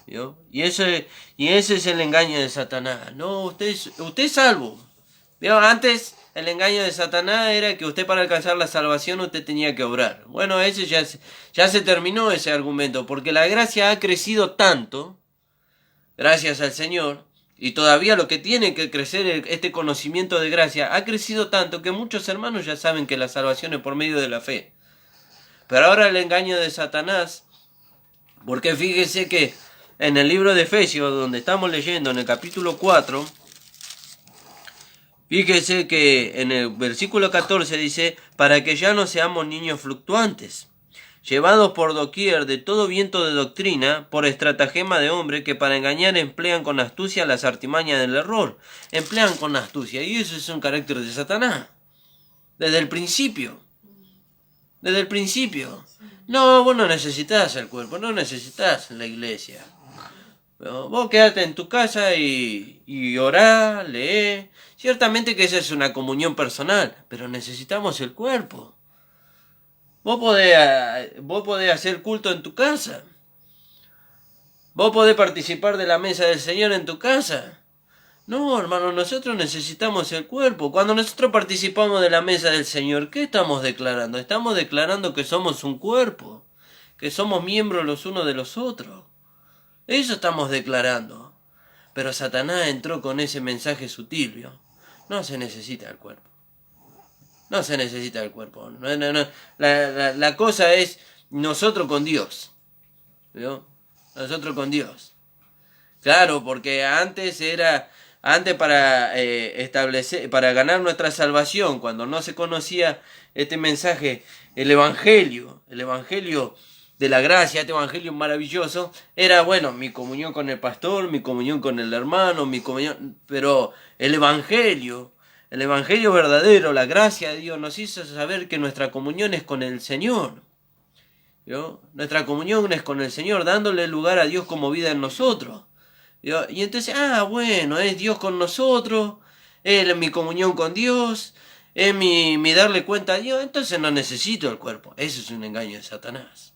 ¿Vio? Y ese es el engaño de Satanás. No, usted es salvo. ¿Vio? Antes el engaño de Satanás era que usted, para alcanzar la salvación, usted tenía que obrar. Bueno, ese ya se terminó ese argumento, porque la gracia ha crecido tanto, gracias al Señor, y todavía lo que tiene que crecer este conocimiento de gracia ha crecido tanto que muchos hermanos ya saben que la salvación es por medio de la fe. Pero ahora el engaño de Satanás, porque fíjese que en el libro de Efesios, donde estamos leyendo en el capítulo 4, fíjese que en el versículo 14 dice, para que ya no seamos niños fluctuantes, llevados por doquier de todo viento de doctrina, por estratagema de hombre que para engañar emplean con astucia las artimañas del error. Emplean con astucia, y eso es un carácter de Satanás. Desde el principio. Desde el principio. No, vos no necesitas el cuerpo, no necesitas la iglesia. Vos quedate en tu casa y orá, leé. Ciertamente que esa es una comunión personal, pero necesitamos el cuerpo. Vos podés hacer culto en tu casa. Vos podés participar de la mesa del Señor en tu casa. No, hermano, nosotros necesitamos el cuerpo. Cuando nosotros participamos de la mesa del Señor, ¿qué estamos declarando? Estamos declarando que somos un cuerpo, que somos miembros los unos de los otros. Eso estamos declarando. Pero Satanás entró con ese mensaje sutil, ¿vio? No se necesita el cuerpo. No se necesita el cuerpo. No. La cosa es nosotros con Dios. ¿Vio? Nosotros con Dios. Claro, porque antes para establecer, para ganar nuestra salvación, cuando no se conocía este mensaje, el evangelio de la gracia, este evangelio maravilloso, era bueno, mi comunión con el pastor, mi comunión con el hermano, mi comunión, pero el evangelio verdadero, la gracia de Dios nos hizo saber que nuestra comunión es con el Señor. ¿Vio? Nuestra comunión es con el Señor, dándole lugar a Dios como vida en nosotros. ¿Vio? Y entonces, bueno, es Dios con nosotros, es mi comunión con Dios, es mi darle cuenta a Dios, entonces no necesito el cuerpo. Ese es un engaño de Satanás.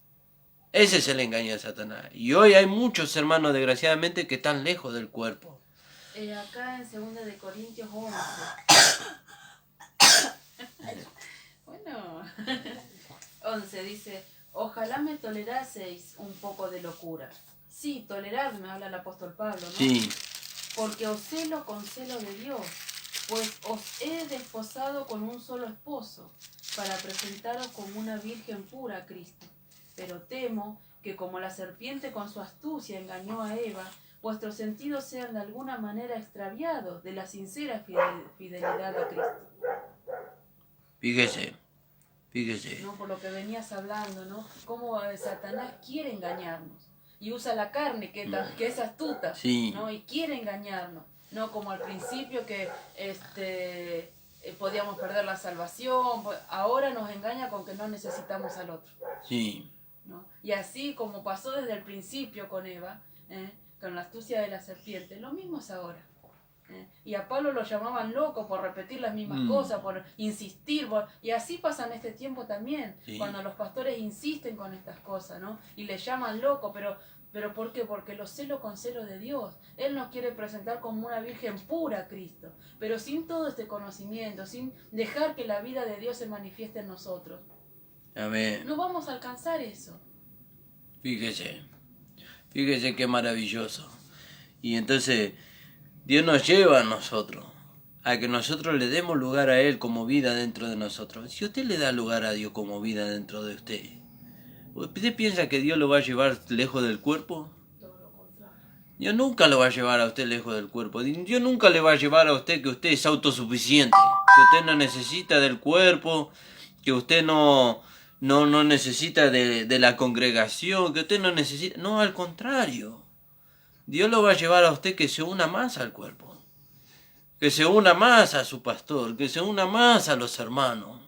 Ese es el engaño de Satanás. Y hoy hay muchos hermanos, desgraciadamente, que están lejos del cuerpo. Acá en 2 de Corintios 11. Bueno, 11 dice, ojalá me toleraseis un poco de locura. Sí, toleradme, habla el apóstol Pablo, ¿no? Sí. Porque os celo con celo de Dios, pues os he desposado con un solo esposo, para presentaros como una virgen pura a Cristo. Pero temo que como la serpiente con su astucia engañó a Eva, vuestros sentidos sean de alguna manera extraviados de la sincera fidelidad a Cristo. Fíjese. ¿No? Por lo que venías hablando, ¿no? Cómo Satanás quiere engañarnos. Y usa la carne, que es astuta, Sí. ¿no? Y quiere engañarnos. No como al principio que podíamos perder la salvación. Ahora nos engaña con que no necesitamos al otro. Sí. ¿No? Y así como pasó desde el principio con Eva, con la astucia de la serpiente, lo mismo es ahora. Y a Pablo lo llamaban loco por repetir las mismas cosas, por insistir, y así pasa en este tiempo también, Sí. cuando los pastores insisten con estas cosas, ¿no? Y le llaman loco, pero ¿por qué? Porque lo celo con celo de Dios. Él nos quiere presentar como una virgen pura a Cristo, pero sin todo este conocimiento, sin dejar que la vida de Dios se manifieste en nosotros. Amén. No vamos a alcanzar eso. Fíjese qué maravilloso. Y entonces Dios nos lleva a nosotros, a que nosotros le demos lugar a Él como vida dentro de nosotros. Si usted le da lugar a Dios como vida dentro de ¿usted piensa que Dios lo va a llevar lejos del cuerpo? Todo lo contrario. Dios nunca lo va a llevar a usted lejos del cuerpo. Dios nunca le va a llevar a usted que usted es autosuficiente, que usted no necesita del cuerpo, que usted no necesita de la congregación, que usted no necesita... No, al contrario. Dios lo va a llevar a usted que se una más al cuerpo, que se una más a su pastor, que se una más a los hermanos.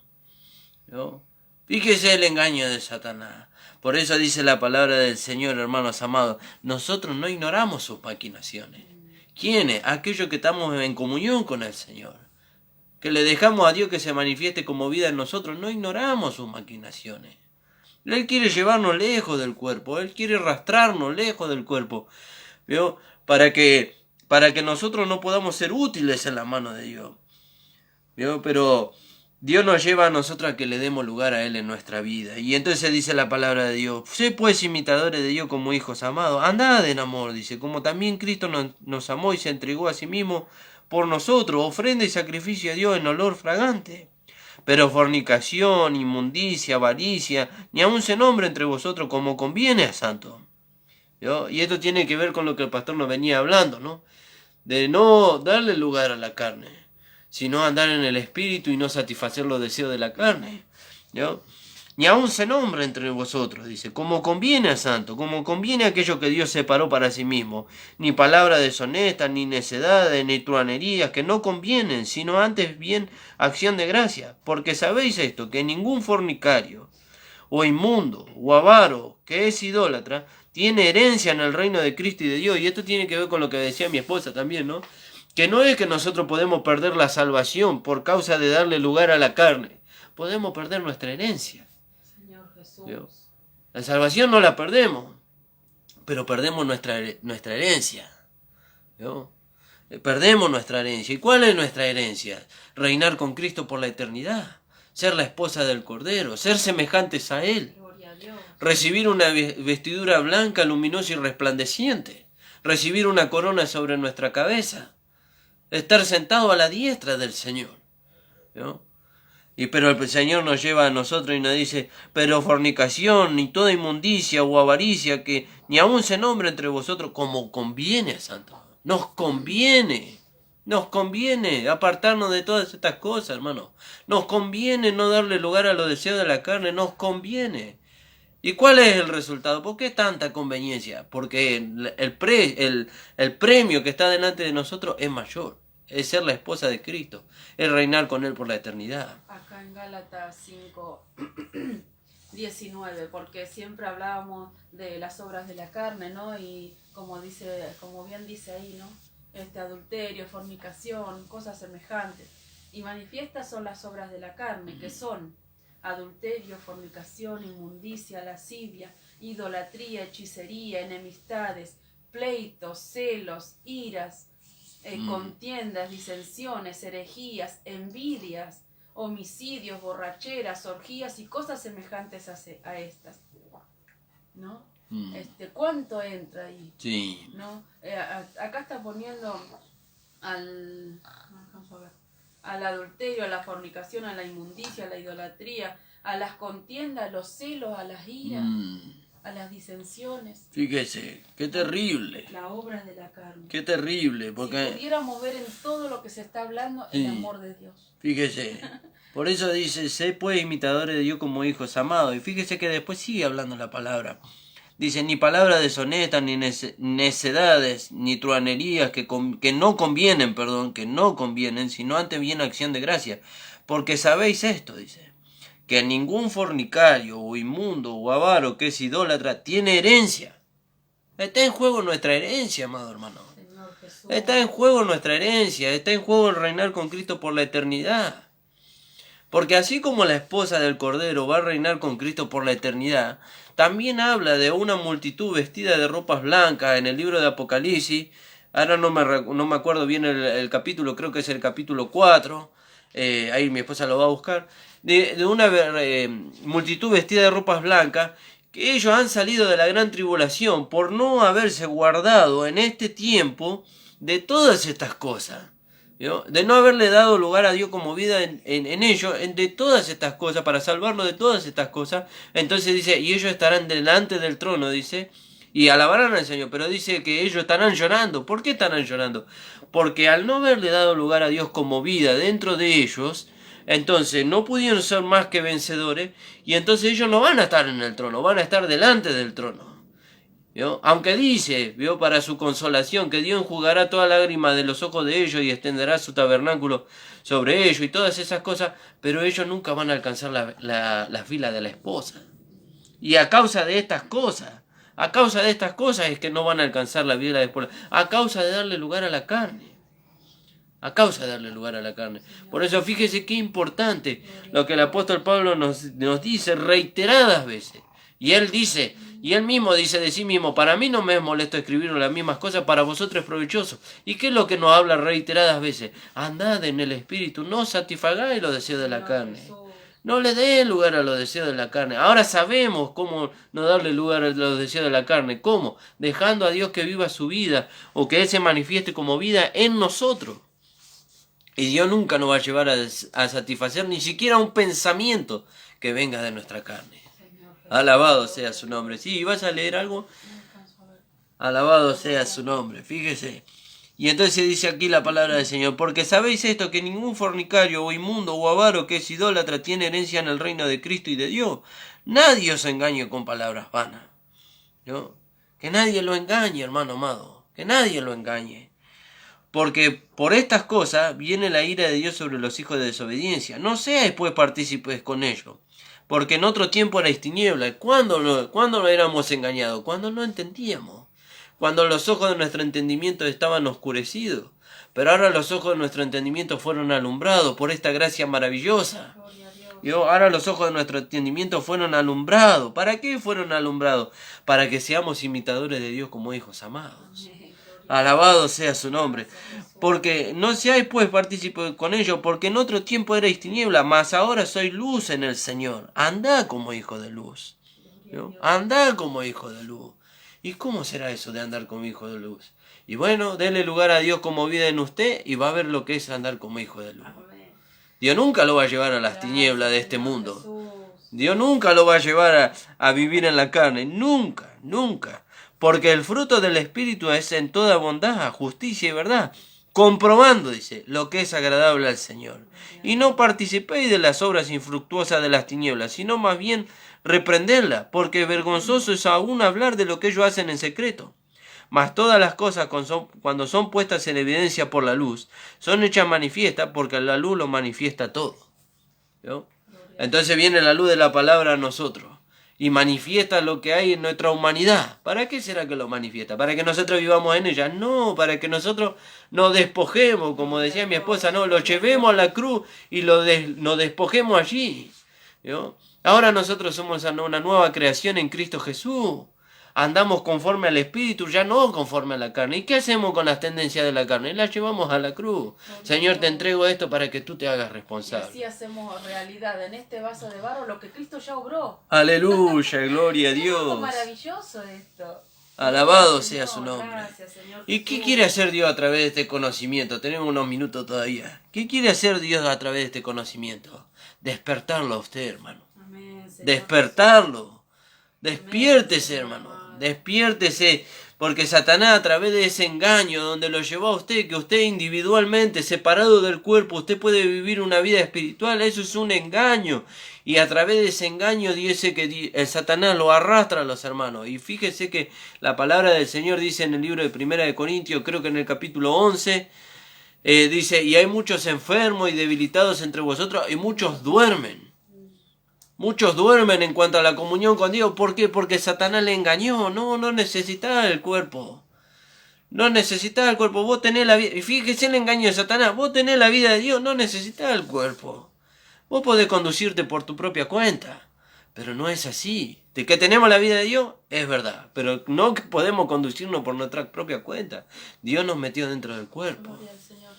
¿No? Fíjese el engaño de Satanás. Por eso dice la palabra del Señor, hermanos amados, nosotros no ignoramos sus maquinaciones. ¿Quiénes? Aquellos que estamos en comunión con el Señor, que le dejamos a Dios que se manifieste como vida en nosotros, no ignoramos sus maquinaciones. Él quiere llevarnos lejos del cuerpo, Él quiere arrastrarnos lejos del cuerpo, ¿vio? Para que nosotros no podamos ser útiles en la mano de Dios, ¿vio? Pero Dios nos lleva a nosotros a que le demos lugar a Él en nuestra vida. Y entonces dice la palabra de Dios, sé pues imitadores de Dios como hijos amados, andad en amor, dice, como también Cristo nos amó y se entregó a sí mismo por nosotros, ofrenda y sacrificio a Dios en olor fragante. Pero fornicación, inmundicia, avaricia, ni aun se nombre entre vosotros como conviene a santo. ¿Vio? Y esto tiene que ver con lo que el pastor nos venía hablando, ¿no? De no darle lugar a la carne, sino andar en el espíritu y no satisfacer los deseos de la carne. ¿Vio? Ni aun se nombre entre vosotros, dice, como conviene a santo, como conviene a aquello que Dios separó para sí mismo, ni palabra deshonesta, ni necedades, ni truanerías, que no convienen, sino antes bien acción de gracia, porque sabéis esto, que ningún fornicario, o inmundo, o avaro, que es idólatra, tiene herencia en el reino de Cristo y de Dios. Y esto tiene que ver con lo que decía mi esposa también, ¿no? Que no es que nosotros podemos perder la salvación por causa de darle lugar a la carne. Podemos perder nuestra herencia. Señor Jesús. ¿Vio? La salvación no la perdemos, pero perdemos nuestra herencia. ¿Vio? Perdemos nuestra herencia. ¿Y cuál es nuestra herencia? Reinar con Cristo por la eternidad. Ser la esposa del Cordero. Ser semejantes a Él. Recibir una vestidura blanca, luminosa y resplandeciente. Recibir una corona sobre nuestra cabeza. Estar sentado a la diestra del Señor. ¿No? Pero el Señor nos lleva a nosotros y nos dice, pero fornicación, ni toda inmundicia o avaricia, que ni aun se nombre entre vosotros como conviene, santo. Nos conviene apartarnos de todas estas cosas, hermano. Nos conviene no darle lugar a los deseos de la carne, nos conviene. ¿Y cuál es el resultado? ¿Por qué tanta conveniencia? Porque el premio que está delante de nosotros es mayor. Es ser la esposa de Cristo, es reinar con Él por la eternidad. Acá en Gálatas 5, 19, porque siempre hablábamos de las obras de la carne, ¿no? Y como bien dice ahí, ¿no? Adulterio, fornicación, cosas semejantes. Y manifiestas son las obras de la carne, que son adulterio, fornicación, inmundicia, lascivia, idolatría, hechicería, enemistades, pleitos, celos, iras, contiendas, disensiones, herejías, envidias, homicidios, borracheras, orgías y cosas semejantes a estas, ¿no? ¿Cuánto entra ahí? Sí. ¿No? Acá está poniendo al adulterio, a la fornicación, a la inmundicia, a la idolatría, a las contiendas, a los celos, a las iras, a las disensiones. Fíjese, qué terrible. Las obras de la carne. Qué terrible, porque... Si pudiéramos ver en todo lo que se está hablando el amor de Dios. Fíjese, por eso dice, sé pues imitadores de Dios como hijos amados. Y fíjese que después sigue hablando la palabra. Dice, ni palabras deshonestas, ni necedades, ni truanerías que no convienen, sino antes bien acción de gracia. Porque sabéis esto, dice, que ningún fornicario, o inmundo, o avaro, que es idólatra, tiene herencia. Está en juego nuestra herencia, amado hermano. Está en juego nuestra herencia, está en juego el reinar con Cristo por la eternidad. Porque así como la esposa del Cordero va a reinar con Cristo por la eternidad, también habla de una multitud vestida de ropas blancas en el libro de Apocalipsis. Ahora no me acuerdo bien el capítulo, creo que es el capítulo 4. Ahí mi esposa lo va a buscar. De una multitud vestida de ropas blancas, que ellos han salido de la gran tribulación por no haberse guardado en este tiempo de todas estas cosas. ¿No? De no haberle dado lugar a Dios como vida en ellos, de todas estas cosas, para salvarlo de todas estas cosas. Entonces dice, y ellos estarán delante del trono, dice, y alabarán al Señor, pero dice que ellos estarán llorando. ¿Por qué estarán llorando? Porque al no haberle dado lugar a Dios como vida dentro de ellos, entonces no pudieron ser más que vencedores, y entonces ellos no van a estar en el trono, van a estar delante del trono. ¿Vio? Aunque dice, ¿vio? Para su consolación, que Dios enjugará toda lágrima de los ojos de ellos y extenderá su tabernáculo sobre ellos y todas esas cosas, pero ellos nunca van a alcanzar la fila de la esposa. Y a causa de estas cosas es que no van a alcanzar la vida de la esposa, a causa de darle lugar a la carne. Por eso fíjese qué importante lo que el apóstol Pablo nos dice reiteradas veces. Y él mismo dice de sí mismo, para mí no me es molesto escribir las mismas cosas, para vosotros es provechoso. ¿Y qué es lo que nos habla reiteradas veces? Andad en el Espíritu, no satisfagáis los deseos de la carne. No le dé lugar a los deseos de la carne. Ahora sabemos cómo no darle lugar a los deseos de la carne. ¿Cómo? Dejando a Dios que viva su vida, o que Él se manifieste como vida en nosotros. Y Dios nunca nos va a llevar a satisfacer ni siquiera un pensamiento que venga de nuestra carne. Alabado sea su nombre. Sí, ¿vas a leer algo? Alabado sea su nombre, fíjese. Y entonces dice aquí la palabra del Señor, porque sabéis esto, que ningún fornicario o inmundo o avaro que es idólatra tiene herencia en el reino de Cristo y de Dios. Nadie os engañe con palabras vanas. ¿No? Que nadie lo engañe, hermano amado. Que nadie lo engañe. Porque por estas cosas viene la ira de Dios sobre los hijos de desobediencia. No seáis pues partícipes con ellos. Porque en otro tiempo erais tinieblas. ¿Cuándo no éramos engañados? Cuando no entendíamos. Cuando los ojos de nuestro entendimiento estaban oscurecidos. Pero ahora los ojos de nuestro entendimiento fueron alumbrados por esta gracia maravillosa. Ahora los ojos de nuestro entendimiento fueron alumbrados. ¿Para qué fueron alumbrados? Para que seamos imitadores de Dios como hijos amados. Alabado sea su nombre. Porque no seáis pues partícipes con ellos, porque en otro tiempo erais tiniebla, mas ahora sois luz en el Señor. Andad como hijo de luz. ¿No? Andad como hijo de luz. ¿Y cómo será eso de andar como hijo de luz? Y bueno, denle lugar a Dios como vida en usted y va a ver lo que es andar como hijo de luz. Dios nunca lo va a llevar a las tinieblas de este mundo. Dios nunca lo va a llevar a vivir en la carne. Nunca, nunca. Porque el fruto del Espíritu es en toda bondad, justicia y verdad, comprobando, dice, lo que es agradable al Señor. Y no participéis de las obras infructuosas de las tinieblas, sino más bien reprenderlas, porque vergonzoso es aún hablar de lo que ellos hacen en secreto. Mas todas las cosas cuando son puestas en evidencia por la luz, son hechas manifiestas porque la luz lo manifiesta todo. ¿No? Entonces viene la luz de la palabra a nosotros y manifiesta lo que hay en nuestra humanidad. ¿Para qué será que lo manifiesta? ¿Para que nosotros vivamos en ella? No, para que nosotros nos despojemos, como decía mi esposa, no, lo llevemos a la cruz y nos despojemos allí. ¿No? Ahora nosotros somos una nueva creación en Cristo Jesús. Andamos conforme al Espíritu, ya no conforme a la carne. ¿Y qué hacemos con las tendencias de la carne? Las llevamos a la cruz. Señor, te entrego esto para que tú te hagas responsable. Y así hacemos realidad en este vaso de barro lo que Cristo ya obró. Aleluya, gloria a Dios. Es maravilloso esto. Alabado sea su nombre. Gracias, Señor. ¿Y qué quiere hacer Dios a través de este conocimiento? Tenemos unos minutos todavía. ¿Qué quiere hacer Dios a través de este conocimiento? Despertarlo a usted, hermano. Amén, Señor. Despertarlo. Despiértese, hermano. Despiértese, porque Satanás a través de ese engaño donde lo llevó a usted, que usted individualmente, separado del cuerpo, usted puede vivir una vida espiritual, eso es un engaño. Y a través de ese engaño dice que el Satanás lo arrastra a los hermanos. Y fíjese que la palabra del Señor dice en el libro de 1 Corintios, creo que en el capítulo 11, dice, y hay muchos enfermos y debilitados entre vosotros, y muchos duermen. Muchos duermen en cuanto a la comunión con Dios. ¿Por qué? Porque Satanás le engañó. No necesitaba el cuerpo. No necesitaba el cuerpo. Vos tenés la vida. Y fíjese el engaño de Satanás. Vos tenés la vida de Dios. No necesitás el cuerpo. Vos podés conducirte por tu propia cuenta. Pero no es así. De que tenemos la vida de Dios, es verdad. Pero no que podemos conducirnos por nuestra propia cuenta. Dios nos metió dentro del cuerpo. Gloria al Señor.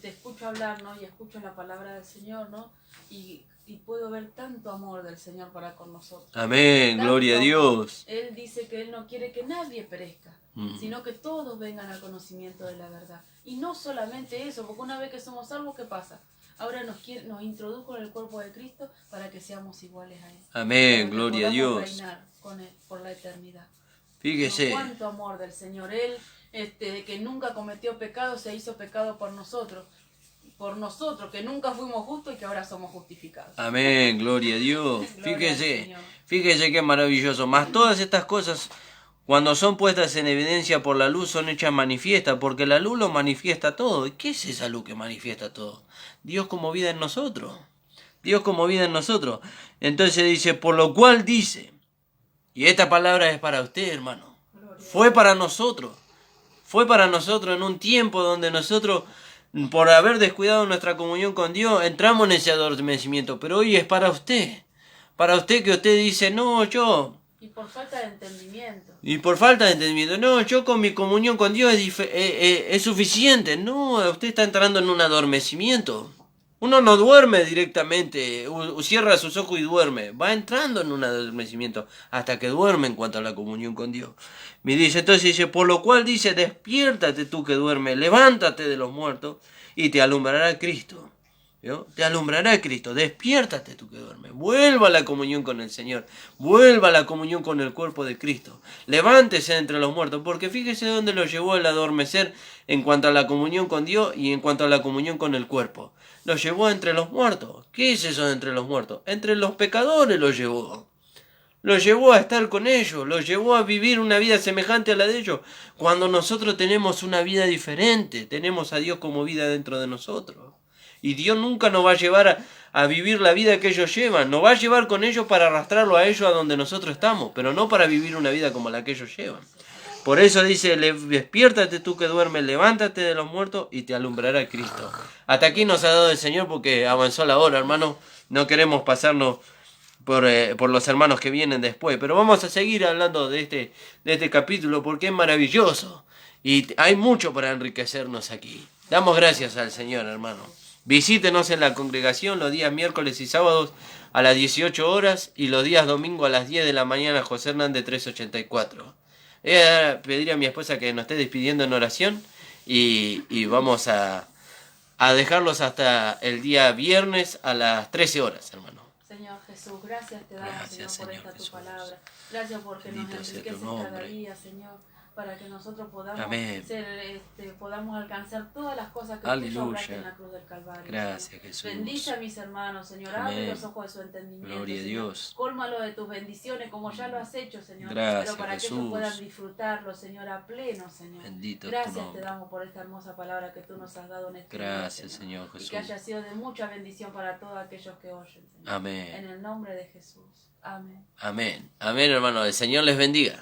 Te escucho hablar, ¿no? Y escucho la palabra del Señor, ¿no? Y puedo ver tanto amor del Señor para con nosotros. Amén, Tanto gloria a Dios. Él dice que Él no quiere que nadie perezca, sino que todos vengan al conocimiento de la verdad. Y no solamente eso, porque una vez que somos salvos, ¿qué pasa? Ahora nos introdujo en el cuerpo de Cristo para que seamos iguales a Él. Amén, gloria a Dios. Reinar con Él por la eternidad. Fíjese. Cuánto amor del Señor. Él, que nunca cometió pecado, se hizo pecado por nosotros, que nunca fuimos justos y que ahora somos justificados. Amén, gloria a Dios. Fíjese qué maravilloso. Más todas estas cosas, cuando son puestas en evidencia por la luz, son hechas manifiestas, porque la luz lo manifiesta todo. ¿Y qué es esa luz que manifiesta todo? Dios como vida en nosotros. Dios como vida en nosotros. Entonces dice, por lo cual dice, y esta palabra es para usted, hermano. Fue para nosotros. Fue para nosotros en un tiempo donde nosotros, por haber descuidado nuestra comunión con Dios, entramos en ese adormecimiento. Pero hoy es para usted. Para usted, que usted dice, no, yo... Y por falta de entendimiento. No, yo con mi comunión con Dios es suficiente. No, usted está entrando en un adormecimiento. Uno no duerme directamente, cierra sus ojos y duerme. Va entrando en un adormecimiento hasta que duerme en cuanto a la comunión con Dios. Me dice, entonces dice, por lo cual dice, despiértate tú que duermes, levántate de los muertos y te alumbrará Cristo. ¿Vio? Te alumbrará Cristo, despiértate tú que duermes, vuelva a la comunión con el Señor, vuelva a la comunión con el cuerpo de Cristo, levántese entre los muertos, porque fíjese dónde lo llevó el adormecer en cuanto a la comunión con Dios y en cuanto a la comunión con el cuerpo. Lo llevó entre los muertos. ¿Qué es eso de entre los muertos? Entre los pecadores lo llevó. Lo llevó a estar con ellos, lo llevó a vivir una vida semejante a la de ellos, cuando nosotros tenemos una vida diferente, tenemos a Dios como vida dentro de nosotros. Y Dios nunca nos va a llevar a vivir la vida que ellos llevan, nos va a llevar con ellos para arrastrarlo a ellos a donde nosotros estamos, pero no para vivir una vida como la que ellos llevan. Por eso dice, despiértate tú que duermes, levántate de los muertos y te alumbrará Cristo. Hasta aquí nos ha dado el Señor porque avanzó la hora, hermano. No queremos pasarnos por los hermanos que vienen después. Pero vamos a seguir hablando de este capítulo porque es maravilloso. Y hay mucho para enriquecernos aquí. Damos gracias al Señor, hermano. Visítenos en la congregación los días miércoles y sábados a las 18 horas y los días domingo a las 10 de la mañana, José Hernández 384. Voy a pedir a mi esposa que nos esté despidiendo en oración y vamos a dejarlos hasta el día viernes a las 13 horas, hermano. Señor Jesús, gracias te damos, Gracias, Señor, por Señor esta Jesús. tu palabra. Gracias porque Bendito nos sea tu enriqueces nombre. cada día, Señor, para que nosotros podamos Amén. podamos alcanzar todas las cosas que tú Aleluya. lograste en la cruz del Calvario. Gracias, Señor. Jesús. Bendice a mis hermanos, Señor. Amén. Abre los ojos de su entendimiento. Gloria a Señor. Dios. Cólmalo de tus bendiciones como ya lo has hecho, Señor. Gracias, pero para que Jesús. ellos puedan disfrutarlo, Señor, a pleno, Señor. Bendito tu Gracias te nombre. damos por esta hermosa palabra que tú nos has dado en este Gracias, día, Señor Y Jesús. que haya sido de mucha bendición para todos aquellos que oyen, Señor. Amén. En el nombre de Jesús. Amén. Amén. Amén, hermano. El Señor les bendiga.